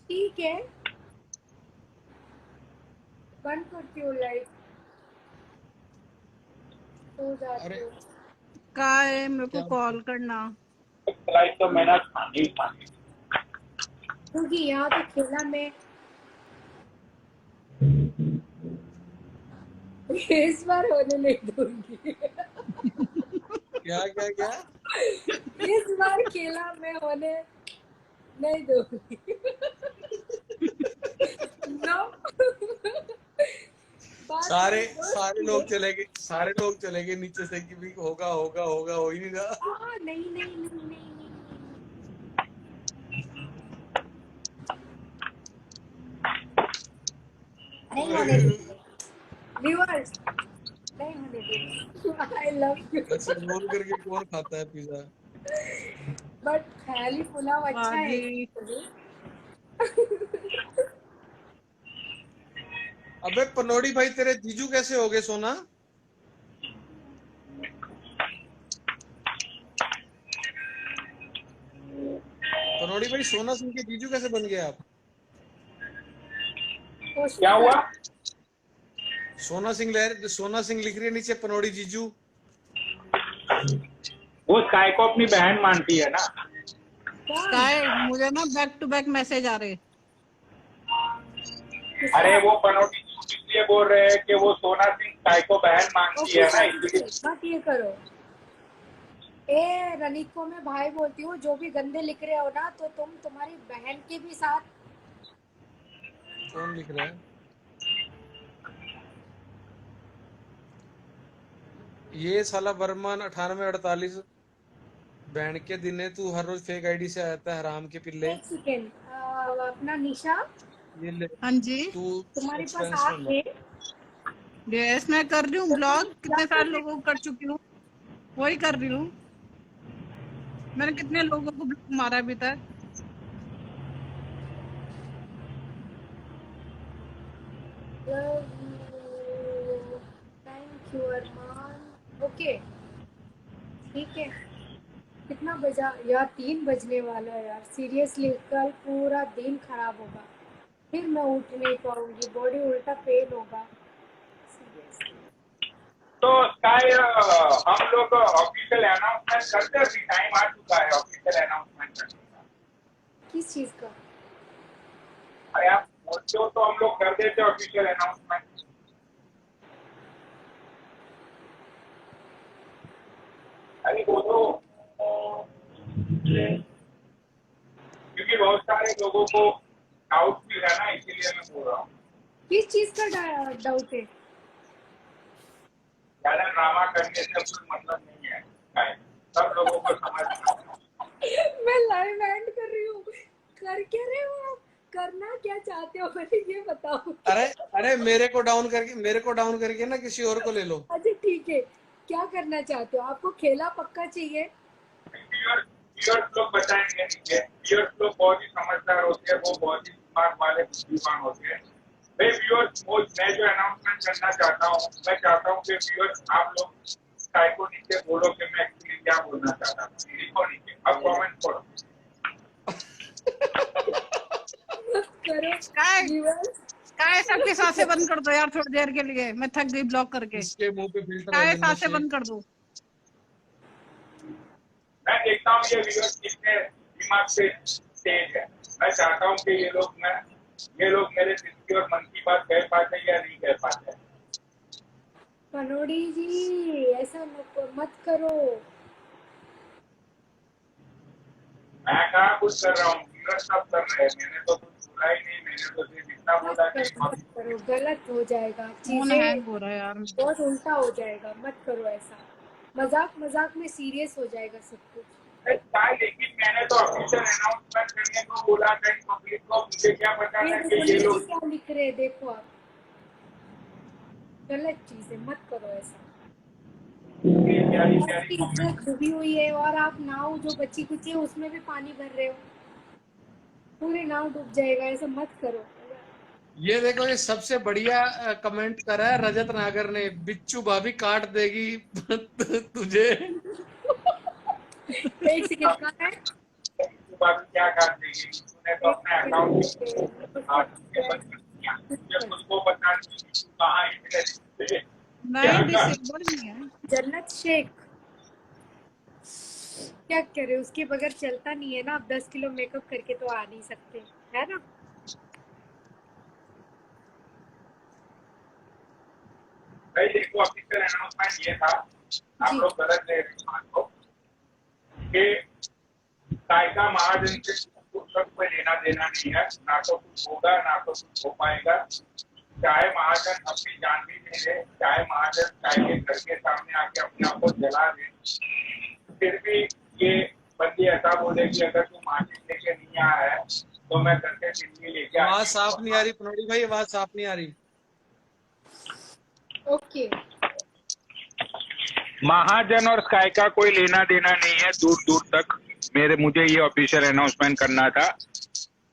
ठीक है, बंद करती हो लाइट, सो जाती अरे हो। का है मेरे को क्या कॉल करना। लाइफ तो मैंने खानी खानी। क्योंकि यहाँ तो खेला मैं इस बार होने नहीं दूंगी। क्या क्या क्या? इस बार खेला मैं होने नहीं दूंगी। नो। सारे लोग चले गए नीचे से कि भी होगा होगा होगा, हो ही नहीं रहा। नहीं नहीं नहीं नहीं नहीं नहीं होने देंगे व्यूअर्स, नहीं होने देंगे। I love you. ऐसे रोल करके कौन खाता है पिज्जा? बट ख्याली पुलाव अच्छा है। पाजी अबे पनोड़ी भाई तेरे जीजू कैसे हो गए सोना? पनोड़ी भाई सोना सिंह के जीजू कैसे बन गए आप? क्या हुआ? सोना सिंह लिख रही है नीचे, पनोड़ी जीजू। वो स्काई को अपनी बहन मानती है ना। स्काई मुझे ना बैक टू बैक मैसेज आ रहे। अरे वो पनोटी इसलिए बोल रहे हैं कि वो सोना सिंह स्काई को बहन मानती है ना, इसलिए। मत ये करो। ए रनित को मैं भाई बोलती हूँ, जो भी गंदे लिख रहे हो ना तो तुम्हारी बहन के भी साथ। कौन लिख रहा है? ये साला वर्मान 9848 बैंड के दिन है, तू हर रोज फेक आईडी से आता है हराम के पिल्ले। एक सेकेंड, अपना निशा, ये ले हाँ जी तू तुम्हारे पास एक्सपेंस आप है? यस मैं कर रही हूँ ब्लॉग, कितने सारे लोगों को कर चुकी हूँ, वही कर रही हूँ। मैंने कितने लोगों को ब्लॉग मारा अभी तक। Thank you Armaan. ओके ठीक है। कितना बजा यार? 3 बजने वाला है यार। सीरियसली कल पूरा दिन खराब होगा, फिर मैं उठ नहीं पाऊंगी, बॉडी उल्टा पेन होगा सीरियसली। तो स्काई हम लोग ऑफिशियल अनाउंसमेंट करते हैं, अभी टाइम आ चुका है ऑफिशियल अनाउंसमेंट करने का। किस चीज का? अरे आप बोलते हो तो हम लोग कर देते ऑफिशियल अनाउंसमेंट। अरे वो तो क्योंकि बहुत सारे लोगों को डाउट भी है ना, इसीलिए मैं बोल रहा हूँ। किस चीज का डाउट है? ज्यादा ड्रामा करने से कोई मतलब नहीं है, सब लोगों को समझ में आता है। मैं लाइव एंड कर रही हूँ। कर क्या रहे हो आप? करना क्या चाहते हो पहले ये बताओ। अरे अरे मेरे को डाउन करके ना किसी और को ले लो। अच्छा ठीक है, क्या करना चाहते हो? आपको खेला पक्का चाहिए? व्यूअर्स लोग बताएंगे नीचे, व्यूअर्स लोग बहुत ही समझदार होते हैं, वो बहुत ही दिमाग वाले बुद्धिमान होते हैं। भाई व्यूअर्स, मैं जो अनाउंसमेंट करना चाहता हूँ, मैं चाहता हूँ कि व्यूअर्स आप लोग स्काई को नीचे बोलो कि मैं एक्चुअली क्या बोलना चाहता था, लिखो नीचे, अब कमेंट करो। करो स्काई व्यूअर्स। स्काई सबकी सांसें बंद कर दो यार थोड़ी देर के लिए, मैं थक गई ब्लॉक करके। इसके मुंह पे फिल्टर स्काई है सांसें बंद कर दो। मैं देखता हूँ ये व्यूअर्स कितने दिमाग से तेज है। मैं चाहता हूँ कि ये लोग मेरे दिल की और मन की बात कह पाते या नहीं कह पाते। पनोड़ी जी ऐसा मत करो। मैं कहाँ कुछ कर रहा हूँ, व्यूअर्स सब कर रहे हैं, मैंने तो कुछ बोला ही नहीं। मैंने तो सिर्फ इतना बोला कि मत करो, गलत हो जाएगा, फोन चीजें हैंग हो रहा है यार। बहुत उल्टा हो जाएगा। मत करो ऐसा, मजाक मजाक में सीरियस हो जाएगा सब कुछ। लेकिन मैंने तो ऑफिशियल अनाउंसमेंट करने को बोला था पब्लिक को, मुझे क्या पता था कि ये लोग क्या लिख रहे हैं, देखो आप, गलत चीज है, मत करो ऐसा। प्यारी प्यारी इज्जत डूबी हुई है और आप नाव जो बची कुची है उसमें भी पानी भर रहे हो, पूरी नाव डूब जाएगा, ऐसा मत करो। ये देखो, ये सबसे बढ़िया कमेंट करा है रजत नागर ने, बिच्छू भाभी काट देगी तुझे। एक सेकंड का है, बात क्या कर देगी, तूने तो अपने अकाउंट बंद कर दिया, मुझे खुद को पता नहीं कि तू कहाँ है। नहीं डिसेबल नहीं है। जन्नत शेख क्या कह रहे हो, उसके बगैर चलता नहीं है ना। आप 10 किलो मेकअप करके तो आ नहीं सकते, है ना। भाई देखो, ऑफिशियल अनाउंसमेंट ये था, आप लोग गलत ले रहे हैं बात को, कि कायदा महाजन से सब कोई लेना देना नहीं है, ना तो कुछ होगा ना तो कुछ हो पाएगा। चाहे महाजन अपनी जान भी दे दे, चाहे महाजन चाहे घर के सामने आके अपने आप को जला दे, फिर भी ये बंदी ऐसा बोलेगी अगर तू महाजन लेके नहीं आया है तो मैं घर से दिल्ली लेके आया। आवाज साफ नहीं आ रही पनोड़ी भाई, आवाज साफ नहीं आ रही। ओके, महाजन और स्काई का कोई लेना देना नहीं है दूर दूर तक। मुझे ये ऑफिशियल अनाउंसमेंट करना था।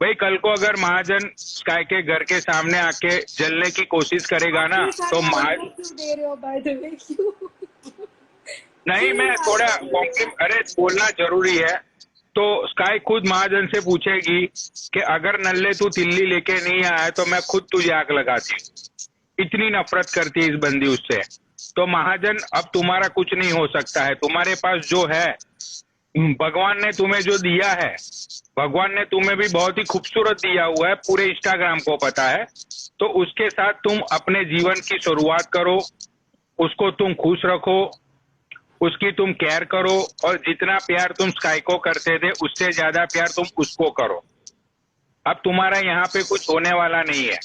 भाई कल को अगर महाजन स्काई के घर के सामने आके जलने की कोशिश करेगा ना तो क्यों दे रहे हो बाय द वे, क्यों? नहीं, मैं थोड़ा अरे बोलना जरूरी है। तो स्काई खुद महाजन से पूछेगी कि अगर नल्ले तू दिल्ली लेके नहीं आया तो मैं खुद तुझे आग लगाती। इतनी नफरत करती है इस बंदी उससे। तो महाजन अब तुम्हारा कुछ नहीं हो सकता है, तुम्हारे पास जो है भगवान ने तुम्हें जो दिया है, भगवान ने तुम्हें भी बहुत ही खूबसूरत दिया हुआ है, पूरे इंस्टाग्राम को पता है। तो उसके साथ तुम अपने जीवन की शुरुआत करो, उसको तुम खुश रखो, उसकी तुम केयर करो, और जितना प्यार तुम स्काई को करते थे उससे ज्यादा प्यार तुम उसको करो। अब तुम्हारा यहाँ पे कुछ होने वाला नहीं है।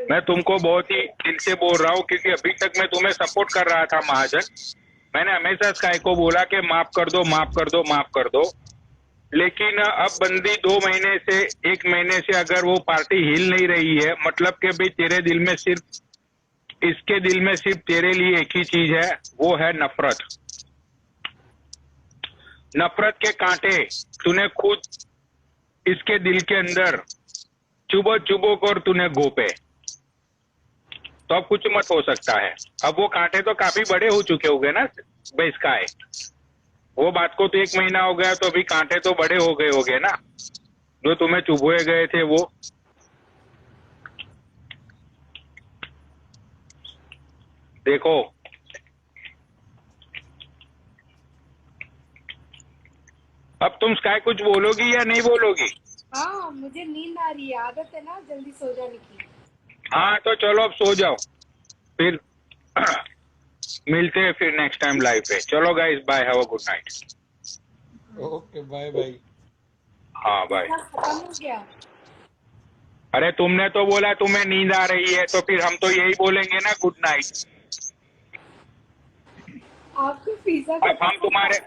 मैं तुमको बहुत ही दिल से बोल रहा हूँ, क्योंकि अभी तक मैं तुम्हें सपोर्ट कर रहा था महाजन। मैंने हमेशा स्काई को बोला कि माफ कर दो, माफ कर दो, माफ कर दो। लेकिन अब बंदी 2 महीने से 1 महीने से अगर वो पार्टी हिल नहीं रही है, मतलब कि भाई तेरे दिल में सिर्फ, इसके दिल में सिर्फ तेरे लिए एक ही चीज है, वो है नफरत। नफरत के कांटे तूने खुद इसके दिल के अंदर चुबो चुबो कर तूने गोपे, तो अब कुछ मत हो सकता है। अब वो कांटे तो काफी बड़े हो चुके होंगे ना भाई स्काई, वो बात को तो 1 महीना हो गया, तो अभी कांटे तो बड़े हो गए होंगे ना जो तुम्हें चुभोए गए थे वो। देखो अब तुम स्काई कुछ बोलोगी या नहीं बोलोगी? हाँ मुझे नींद आ रही है, आदत है ना जल्दी सो जाने की। हाँ तो चलो अब सो जाओ, फिर मिलते हैं फिर नेक्स्ट टाइम लाइव पे। चलो guys, bye, have a good night. Okay bye bye. हाँ बाय। खत्म हो गया। अरे तुमने तो बोला तुम्हें नींद आ रही है, तो फिर हम तो यही बोलेंगे ना गुड नाइट। आपको पिज्जा अब हम तुम्हारे,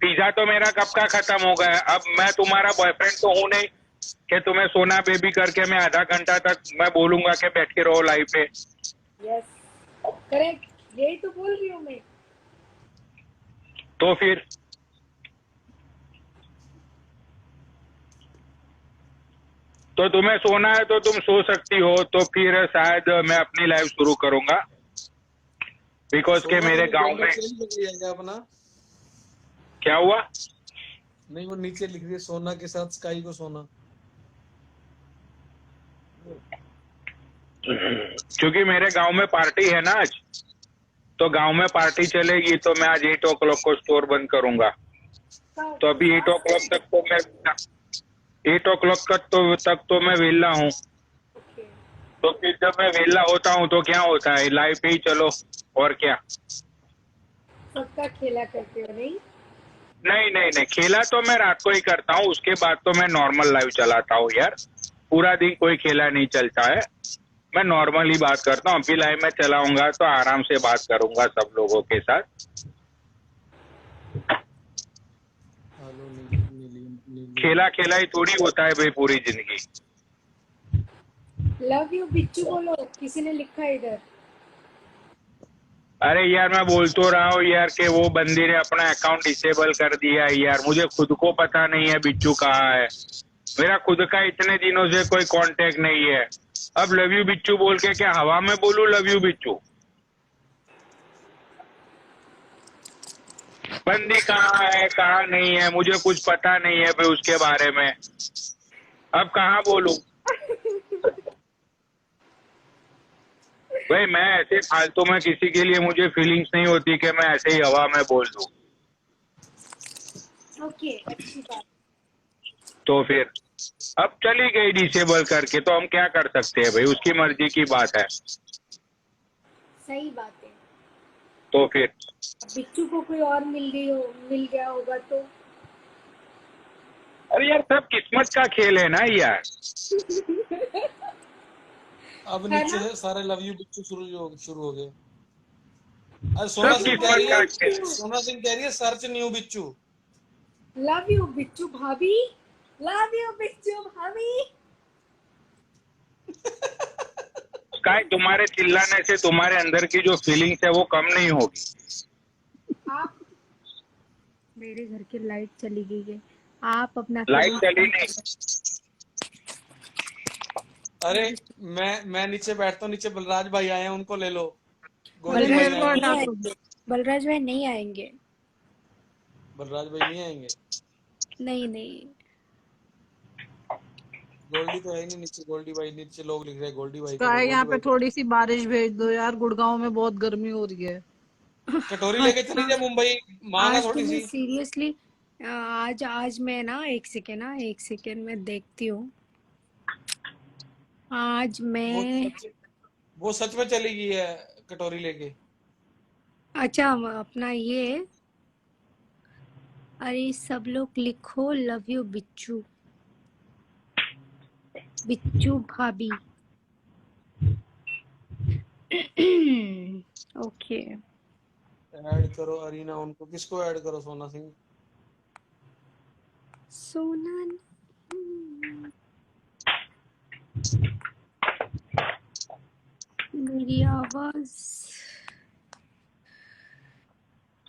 पिज्जा तो मेरा कब का खत्म हो गया। अब मैं तुम्हारा बॉयफ्रेंड तो हूँ नहीं कि तुम्हें सोना बेबी करके मैं आधा घंटा तक मैं बोलूंगा कि बैठ के रहो लाइव पे। यस करेक्ट, यही तो बोल रही हूँ मैं। तो फिर तो तुम्हें सोना है तो तुम सो सकती हो। तो फिर शायद मैं अपनी लाइव शुरू करूंगा, बिकॉज के मेरे गांव में क्या अपना क्या हुआ। नहीं, वो नीचे लिख रही है सोना के साथ स्काई को सोना। क्योंकि मेरे गांव में पार्टी है ना आज, तो गांव में पार्टी चलेगी तो मैं आज 8 o'clock को स्टोर बंद करूंगा। तो अभी 8 o'clock तक तो मैं 8 o'clock तक तो मैं वेला हूँ। तो फिर जब मैं वेला होता हूँ तो क्या होता है, लाइव पे ही चलो और क्या। सबका खेला करते हो नहीं? नहीं नहीं नहीं, खेला तो मैं रात को ही करता हूँ, उसके बाद तो मैं नॉर्मल लाइव चलाता हूँ यार। पूरा दिन कोई खेला नहीं चलता है, मैं नॉर्मल ही बात करता हूँ। अभी लाइव में चलाऊंगा तो आराम से बात करूंगा सब लोगों के साथ। खेला खेला ही थोड़ी होता है भाई पूरी जिंदगी। लव यू बिच्चू बोलो, किसी ने लिखा है इधर। अरे यार मैं बोल तो रहा हूँ यार कि वो बंदी ने अपना अकाउंट डिसेबल कर दिया है यार। मुझे खुद को पता नहीं है बिच्चू कहाँ है। मेरा खुद का इतने दिनों से कोई कांटेक्ट नहीं है। अब लव यू बिच्चू बोल के क्या हवा में बोलूं लव यू बिच्चू? बंदी कहाँ है कहाँ नहीं है मुझे कुछ पता नहीं है भाई उसके बारे में। अब कहाँ बोलूं भाई? मैं ऐसे फालतू में किसी के लिए मुझे फीलिंग्स नहीं होती कि मैं ऐसे ही हवा में बोल दूं। ओके अच्छी बात। तो फिर अब चली गई डिसेबल करके, तो हम क्या कर सकते हैं भाई, उसकी मर्जी की बात है। सही बात है। तो फिर बिच्चू को कोई और मिल गया होगा तो। अरे यार सब किस्मत का खेल है ना यार। अब है नीचे ना? है सारे लव यू बिच्चू शुरू हो गए। अरे सोना सब सिंह कह किस्मत रही का है, खेल। सोना सिंह कह रही है सर्च न्यू बिच्चू। लव यू बिच्चू भाभी, लव यू बिच्चू भाभी। स्काई, तुम्हारे चिल्लाने से तुम्हारे अंदर की जो फीलिंग्स है वो कम नहीं होगी। आप, मेरे घर की लाइट चली गई है, आप अपना लाइट चली नहीं। अरे मैं नीचे बैठता हूँ, नीचे बलराज भाई आए हैं, उनको ले लो। गोल्डी बलराज भाई भाई आए नहीं हैं। आएंगे, बलराज भाई नहीं आएंगे। बलराज भाई नहीं आएंगे। नहीं नहीं, गोल्डी तो है नहीं नीचे। गोल्डी भाई नीचे लोग लिख रहे हैं गोल्डी भाई को, स्काई यहाँ गोल्डी पे भाई थोड़ी सी बारिश भेज दो यार, गुड़गांव में बहुत गर्मी हो रही है। कटोरी लेके चली जाए मुंबई, मांगा आज तो थोड़ी मैं सी। सीरियसली, आज मैं ना एक सेकेंड में देखती हूँ। आज वो मैं, सच वो सच में चली गई है कटोरी लेके। अच्छा अपना ये, अरे सब लोग लिखो लव यू बिच्चू, बिच्चू भाभी। ओके ऐड करो अरीना, उनको किसको ऐड करो? सोना सिंह। सोना मेरी आवाज,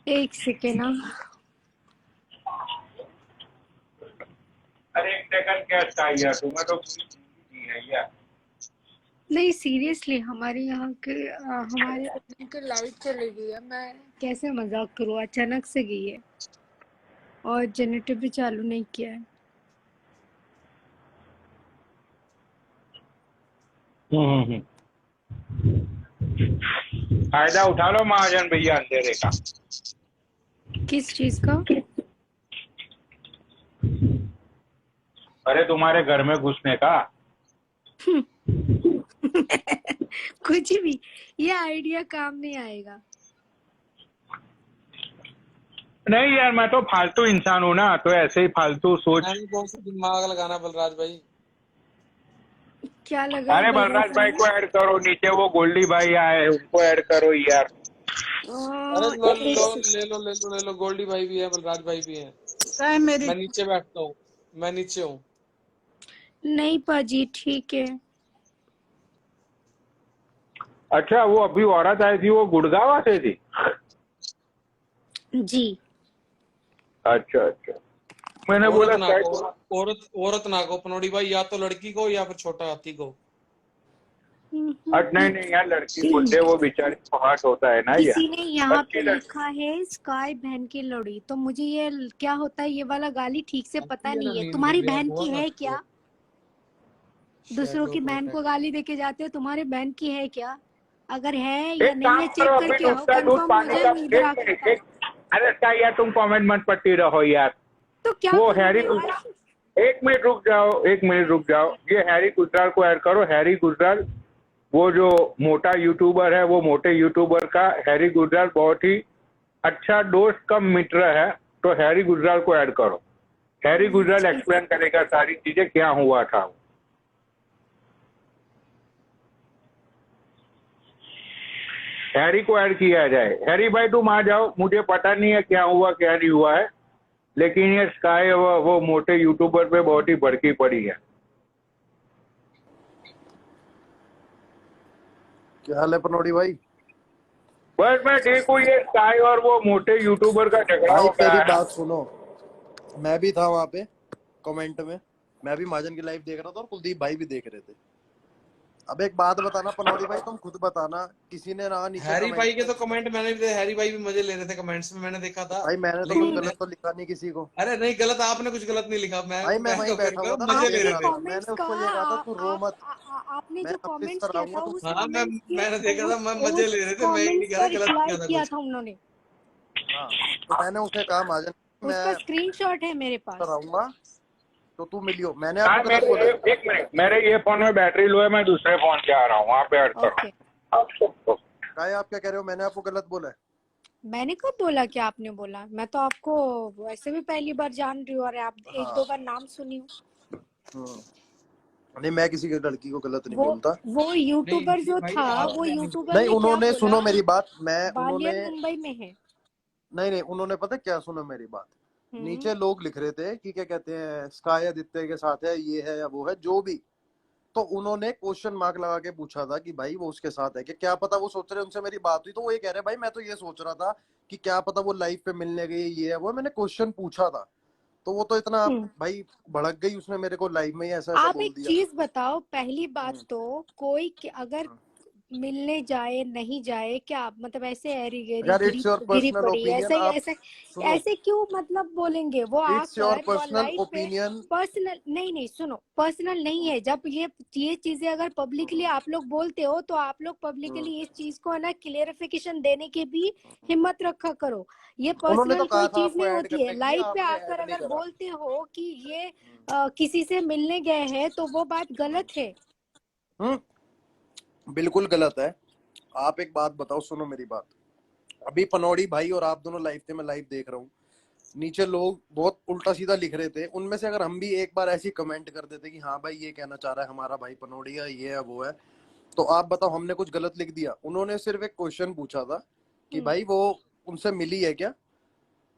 एक सेकेंड ना। अरे एक सेकंड क्या स्काई यार, तुम्हें तो पूरी जिंदगी जी है यार। नहीं सीरियसली, हमारे यहाँ के लाइट चली गई है। मैं कैसे मजाक करूँ, अचानक से गई है और जनरेटर भी चालू नहीं किया है। फायदा उठा लो महाजन भैया अंधेरे का। किस चीज का? अरे तुम्हारे घर में घुसने का। कुछ भी, ये आइडिया काम नहीं आएगा। नहीं यार मैं तो फालतू इंसान हूँ ना, तो ऐसे ही फालतू सोच। मैंने कौन सा दिमाग लगाना बलराज भाई। क्या लगा अरे बलराज भाई को ऐड करो, नीचे वो गोल्डी भाई आए उनको ऐड करो यार। अरे लो लो ले लो, गोल्डी भाई भी है, बलराज भाई भी है। क्या है मेरी? मैं नीचे बैठता हूँ, मैं नीचे हूँ। नहीं पाजी ठीक है। अच्छा, वो अभी औरत आई थी, वो गुड़गांव से थी? जी अच्छा अच्छा, मैंने औरत बोला ना शायद को, औरत ना को पनौड़ी भाई, या तो लड़की को या फिर छोटा हाथी को। नहीं नहीं यार, लड़की बोलते हैं, वो बेचारी को हार्ट होता है ना यार। किसी ने यहाँ पे अच्छी लड़की। लिखा है स्काई बहन की लड़ी, तो मुझे ये क्या होता है ये वाला गाली ठीक से पता आती है ना नहीं है। नींद तुम्हारी मुझे यार, बहन की बहुत है आती है। क्या? दूसरों शैडो की बहन को प्रोटेक्ट। गाली देके जाते हो, तुम्हारी बहन की है क्या? अगर है या एक नहीं काम है करो, चेक अभी करके आओ, दूसरा दूध कंफर्म हो पानी जाए का, वो इधर एक आके मिनट, बताओ। एक, अरे क्या यार, तुम कमेंट मत पट्टी रहो यार। तो क्या वो करूं हैरी, मैं यार? एक मिनट रुक जाओ, एक मिनट रुक जाओ, ये हैरी गुजराल को ऐड करो। हैरी गुजराल, वो जो मोटा यूट्यूबर है, वो मोटे यूट्यूबर का हैरी गुजराल बहुत ही अच्छा दोस्त कम मित्र है, तो हैरी गुजराल को ऐड करो। हैरी गुजराल एक्सप्लेन करेगा सारी चीजें, क्या हुआ था। हैरी को ऐड किया जाए। हैरी भाई तुम आ जाओ, मुझे पता नहीं है क्या हुआ क्या नहीं हुआ है, लेकिन ये स्काई वो मोटे यूट्यूबर पे बहुत ही भड़की पड़ी है। क्या हाल है पनौड़ी भाई? बस मैं ठीक हूँ। ये स्काई और वो मोटे यूट्यूबर का झगड़ा भाई हो गया मेरी है। बात सुनो, मैं भी था वहां पे कमेंट में, मैं भी महाजन की लाइव देख रहा था और कुलदीप भाई भी देख रहे थे। अब एक बात बताना पनौड़ी भाई, तुम खुद बताना, किसी ने ना नीचे हैरी भाई के कमेंट तो कमेंट मैंने भी, हैरी भाई भी मजे ले रहे थे कमेंट्स में, मैंने देखा था। भाई मैंने तो कुछ लेकिन गलत तो लिखा नहीं किसी को। अरे नहीं, गलत आपने कुछ गलत नहीं लिखा। भाई मैं मैं वहीं तो फिर बैठा हुआ था, मैं मजे देख ले आपने रहे रहा थे। था, कमेंट्स मैंने उसको कहा ये कहा था तू रो मत, आपने मैं जो अपने कमेंट्स पर किया आऊंगा था तो। उस हाँ कमेंट्स के मैंने देखा था, मैं मजे ले उस रहे थे, मैं ये नहीं कमेंट्स कह का रहा गलत रिप्लाई किया था किया कुछ। था उन्होंने। हाँ, तो मैंने उसे कहा महाजन उसका मैं स्क्रीनशॉट है मेरे पर पास। आऊंगा तो तू मिलियो। मैंने हाँ, आपको गलत बोला है? एक मिनट, मेरे ये फोन में बैटरी लो है, मैं दूसरे फोन से आ रहा हूँ, वहाँ पे ऐड कर ओके, रहा हूँ। काय आप क्या कह रहे हो? मैंने आपको गलत बोला है? मैंने कब बोला कि आपने बोला? मैं तो आपको वैसे भी पहली बार जान रही हूँ और आप एक दो बार नाम सुनी हूँ। नहीं, मैं किसी की लड़की को गलत नहीं वो बोलता। वो यूट्यूबर नहीं जो भाई, था, वो आपने यूट्यूबर नहीं, ने क्या उन्होंने बोला? सुनो मेरी बात, मैं उन्होंने ग्वालियर मुंबई में है। नहीं, उन्होंने पता क्या, सुनो मेरी बात। नीचे लोग लिख रहे थे कि क्या कहते हैं, स्काई आदित्य के साथ है, ये है या वो है, जो भी। तो उन्होंने क्वेश्चन मार्क लगा के पूछा था कि भाई वो उसके साथ है कि क्या पता, वो सोच रहे उनसे मेरी बात हुई तो वो ये कह रहे भाई मैं तो ये सोच रहा था कि क्या पता वो लाइव पे मिलने गई, ये है वो है। मैंने क्वेश्चन पूछा था, तो वो तो इतना भाई भड़क गई, उसने मेरे को लाइव में ही ऐसा ऐसा आप बोल एक दिया। चीज बताओ, पहली बात तो कोई अगर मिलने जाए नहीं जाए, क्या मतलब ऐसे यार इट्स योर गिरी पर्सनल पड़ी ओपिनियन, ऐसे आप ऐसे सुनो, ऐसे क्यों मतलब बोलेंगे? वो इट्स योर आकर वो पर्सनल लाइव पे ओपिनियन। पर्सनल नहीं सुनो, पर्सनल नहीं है। जब ये चीजें अगर पब्लिकली आप लोग बोलते हो तो आप लोग पब्लिकली इस चीज को ना क्लियरिफिकेशन देने की भी हिम्मत रखा करो। ये उन्होंने तो पर्सनल कहा कोई था चीज आपको नहीं ऐड होती है। करने के लिए, लाइव पे आपने आकर ऐड नहीं अगर करा। बोलते हो कि ये किसी से मिलने गए हैं तो वो बात गलत है। बिल्कुल गलत है। आप एक बात बताओ, सुनो मेरी बात। अभी पनौड़ी भाई और आप दोनों लाइव थे, मैं लाइव देख रहा हूँ, नीचे लोग बहुत उल्टा सीधा लिख रहे थे। उनमें से अगर हम भी एक बार ऐसी कमेंट कर देते कि हाँ भाई ये कहना चाह रहा है हमारा भाई पनौड़ी है, ये है वो है, तो आप बताओ हमने कुछ गलत लिख दिया? उन्होंने सिर्फ एक क्वेश्चन पूछा था कि भाई वो उनसे मिली है क्या।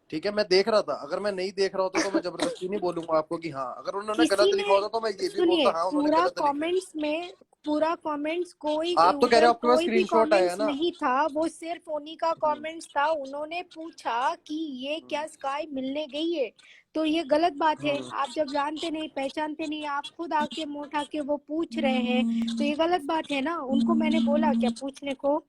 ठीक है, मैं देख रहा था, अगर मैं नहीं देख रहा होता तो मैं जबरदस्ती नहीं बोलूंगा आपको कि हाँ। अगर उन्होंने गलत लिखा होता तो मैं ये भी सुनिए, बोलता हाँ उन्होंने गलत लिखा। पूरा कमेंट्स कोई आप तो कह रहे उधर हो आपके पास कोई भी स्क्रीनशॉट आया कमेंट्स ना? नहीं था, वो सिर्फ उन्हीं का कमेंट्स था। उन्होंने पूछा कि ये क्या स्काई मिलने गई है, तो ये गलत बात है। आप जब जानते नहीं पहचानते नहीं, आप खुद आके मुंह उठा के वो पूछ रहे हैं, तो ये गलत बात है ना। उनको मैंने बोला क्या पूछने को?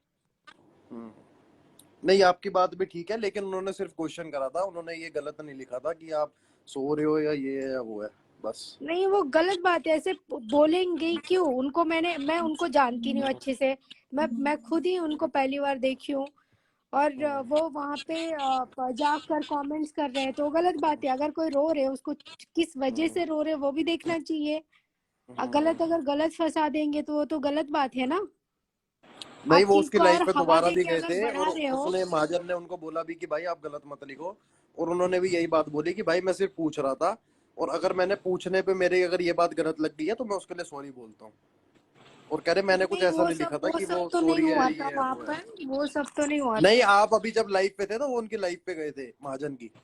नहीं, आपकी बात भी ठीक है, लेकिन उन्होंने सिर्फ क्वेश्चन करा था, उन्होंने ये गलत नहीं लिखा था कि आप सो रहे हो या ये है या वो है, बस। नहीं, वो गलत बात है, ऐसे बोलेंगे क्यों? उनको मैं उनको जानती नहीं हूँ अच्छे से। मैं खुद ही उनको पहली बार देखी हूँ, और वो वहां पे जाकर कमेंट्स कर रहे हैं, तो गलत बात है। अगर कोई रो रहे है, उसको किस वजह से रो रहे वो भी देखना चाहिए। अगर गलत फंसा देंगे तो वो तो गलत बात है ना। नहीं, आप वो चीज उसकी को लाइफ और पे हवा दोबारा भी देके गए अगर थे और बढ़ा रहे हो। उसने, महाजन ने उनको बोला भी कि भाई आप गलत मत लिखो, और उन्होंने भी यही बात बोली कि भाई मैं सिर्फ पूछ रहा था, और अगर मैंने पूछने पे मेरे अगर ये बात गलत लग गई है तो मैं उसके लिए सॉरी बोलता हूँ। और कह रहे मैंने कुछ ऐसा नहीं लिखा था कि वो सब तो नहीं सॉरी हुआ है, था ये है, वहाँ वो है। पर, वो सब तो नहीं हुआ नहीं, आप अभी जब लाइव पे थे ना, वो उनकी लाइव पे गए थे महाजन की, था।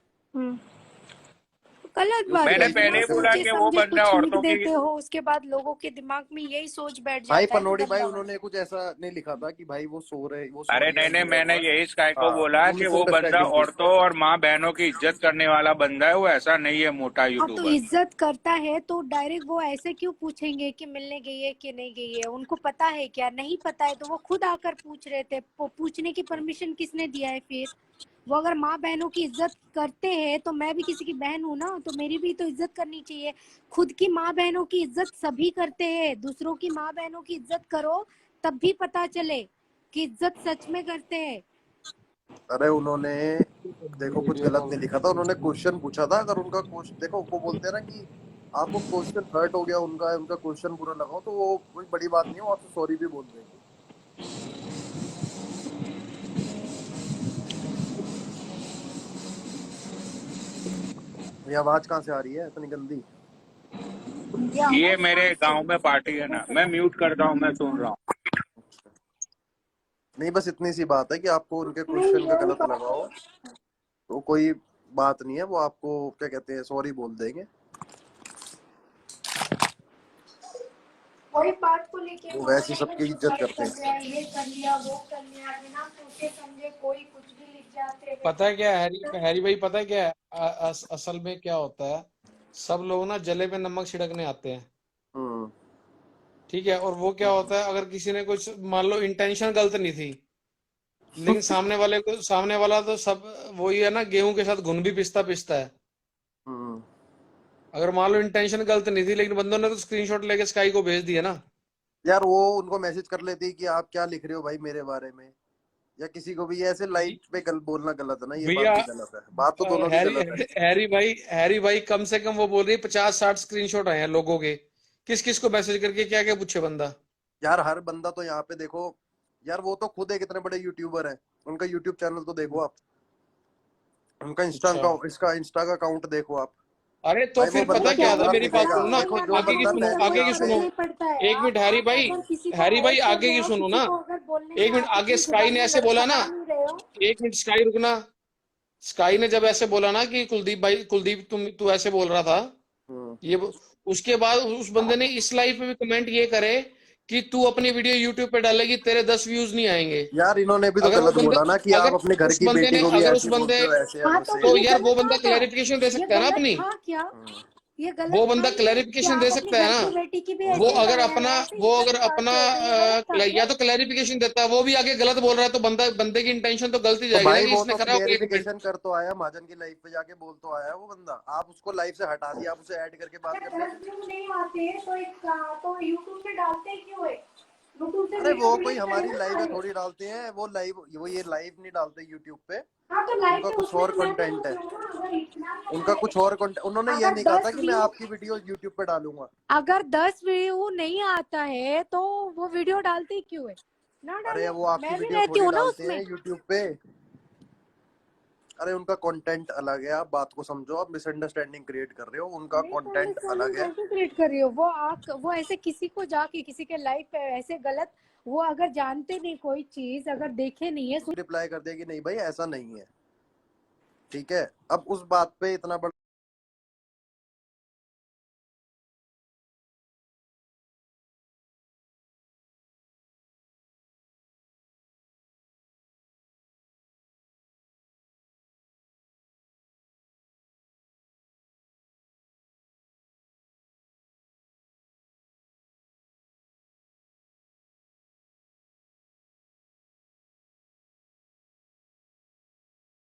गलत जो बात उसकी मैंने है, लाइव पहले बिना ही पे गए बोला थे। सोचे कि वो समझे बंदा कुछ लिख औरतों की, देते हो, उसके बाद लोगों के दिमाग में यही सोच बैठ भाई जाता है, तो पनौड़ी भाई गंदा बात उन्होंने कुछ ऐसा नहीं लिखा था कि भाई वो सो रहे, वो अरे सॉरी है, नहीं नहीं, ये है, मैंने वो है। यही स्काई को हाँ, बोला वो कि वो बंदा मिसअंडरस्टैंडिंग थी। औरतों और माँ बहनों की इज्जत करने वाला बंदा है, वो ऐसा नहीं है मोटा हाँ, तो यूट्यूबर। इज्जत करता है तो डायरेक्ट वो ऐसे क्यों पूछेंगे कि मिलने गई है कि नहीं गई है? उनको पता है क्या? नहीं पता है तो वो खुद आकर पूछ रहे थे। पूछने की परमिशन किसने दिया है फिर? वो अगर माँ बहनों की इज्जत करते हैं तो मैं भी किसी की बहन हूँ ना, तो मेरी भी तो इज्जत करनी चाहिए। खुद की माँ बहनों की इज्जत सभी करते हैं, दूसरों की माँ बहनों की इज्जत करो तब भी पता चले कि इज्जत सच में करते हैं। अरे उन्होंने देखो कुछ गलत नहीं लिखा था, उन्होंने क्वेश्चन पूछा था। अगर उनका क्वेश्चन देखो, वो बोलते हैं ना कि आपको क्वेश्चन हर्ट हो गया, उनका उनका क्वेश्चन बुरा लगा हो, तो वो कोई बड़ी बात नहीं है, वो आपसे सॉरी भी बोल देंगे। ये आवाज कहाँ से आ रही है इतनी गंदी? ये मेरे गांव में पार्टी है ना, मैं म्यूट करता हूँ, मैं सुन रहा हूँ। नहीं, बस इतनी सी बात है कि आपको उनके क्वेश्चन का गलत लगा हो तो कोई बात नहीं है, वो आपको क्या कहते हैं, सॉरी बोल देंगे। कोई बात को लेके वो वैसे सबकी इज्जत करते हैं। ये कर लिया, वो कर लिया, बिना सोचे समझे कोई कुछ भी लिख जाते हैं। पता है क्या है हैरी भाई, पता है क्या है? असल में क्या होता है, सब लोग ना जले पे नमक छिड़कने आते हैं, हम्म। ठीक है? और वो क्या होता है, अगर किसी ने कुछ मान लो इंटेंशन गलत नहीं थी, लेकिन सामने वाला तो सब वही है ना, गेहूं के साथ घुन भी पिसता पिसता है। हम्म। अगर मान लो इंटेंशन गलत नहीं थी, लेकिन बंदों ने तो स्क्रीनशॉट लेके स्काई को भेज दिया ना। यार वो उनको मैसेज कर लेती कि आप क्या लिख रहे हो भाई मेरे बारे में, या किसी को भी ऐसे लाइव पे बोलना गलत है ना, ये बात भैया भी गलत है, बात तो दोनों की हैरी गलत है। हैरी भाई कम से कम वो बोल रही है 50-60 स्क्रीनशॉट आए हैं लोगों के, किस किस को मैसेज करके क्या क्या पूछे बंदा। यार हर बंदा तो यहाँ पे देखो, यार वो तो खुद एक इतने बड़े यूट्यूबर है, उनका यूट्यूब चैनल तो देखो आप, उनका अच्छा, इसका इंस्टा का अकाउंट देखो आप। अरे तो भाई वो फिर बंदा पता नहीं, क्या कितना था, अगर मेरी बात लिखेगा, सुनो ना, देखो जो आगे की बंदा सुनो, पहले आगे की यहाँ पे, सुनो। नहीं पड़ता है। एक मिनट हैरी आप भाई, अगर किसी को हैरी भाई ऐड कर आगे रहे की हो, सुनो किसी ना। को अगर बोलने में एक मिनट, आप आगे अपनी स्काई जुबान ने में ऐसे बोला ना, लड़खड़ा नहीं रहे हो। एक मिनट स्काई रुकना। स्काई ने जब ऐसे बोला ना कि कुलदीप भाई, कुलदीप तू ऐसे बोल रहा था, हम्म। ये उसके बाद उस बंदे ने इस लाइफ में भी कमेंट ये करे कि तू अपनी वीडियो यूट्यूब पे डालेगी, तेरे 10 व्यूज नहीं आएंगे। यार इन्होंने भी तो अगर वो गलत बंदा बोला ना कि आप अगर अपने घर उस की बंदे बेटी ने को भी अगर उस ऐसे बंदे बोलते हो, ऐसे या हाँ, तो वैसे। फिर तो ये यार वो गलत बंदा था क्लैरिफिकेशन दे ये सकता है ना गलत अपनी। था क्या? ये वो गलत था बंदा ये कि क्लैरिफिकेशन आप दे अपने सकता है घर ना। की बेटी की भी वो ऐसे ही अगर अपना ऐसे वो इज्जत अगर अपना निकालते हो, तो ये गलत था या क्या? तो क्लैरिफिकेशन देता है, वो भी आगे गलत बोल रहा है, तो बंदे की इंटेंशन तो गलत ही तो जाएगी ना भाई कि वो इसने तो करा होगा ये कमेंट। क्लेरिफिकेशन कर तो आया, महाजन की लाइव पे जाके बोल तो आया वो बंदा, आप उसको लाइव से हटा दिया, आप उसे ऐड करके बात अगर कर 10 लेते। व्यू नहीं आते तो यूट्यूब पे डालते क्यों है? यूट्यूब से अरे वीडियो वो कोई डिलीट हमारी करेगा लाइव सारे। थोड़ी डालते हैं, वो ये लाइव नहीं डालते यूट्यूब पे, हाँ, तो लाइव उनका पे कुछ उसमें और मैं भी कंटेंट पूछ है, रहा हूँ ना, अगर इतना ही उनका अच्छा कुछ है, और कंटेंट। उन्होंने ये अगर नहीं कहा था 10 कि मैं व्यू आपकी वीडियो यूट्यूब पे डालूंगा। अगर 10 व्यू नहीं आता है तो वो वीडियो डालते क्यों है? ना अरे डालो, वो आपकी मैं भी वीडियो रहती थोड़ी हूँ ना डालते हैं उसमें। यूट्यूब पे। अरे उनका कंटेंट अलग है, आप बात को समझो, आप मिसअंडरस्टैंडिंग क्रिएट कर रहे हो, उनका मैं कंटेंट अंडरस्टैंडिंग अलग है। कैसे क्रिएट कर रही हो? वो ऐसे किसी को जाके किसी के लाइफ पे ऐसे गलत, वो अगर जानते नहीं कोई चीज, अगर देखे नहीं है रिप्लाई कर दिया कि नहीं भाई ऐसा नहीं है, ठीक है। अब उस बात पे इतना बड़ा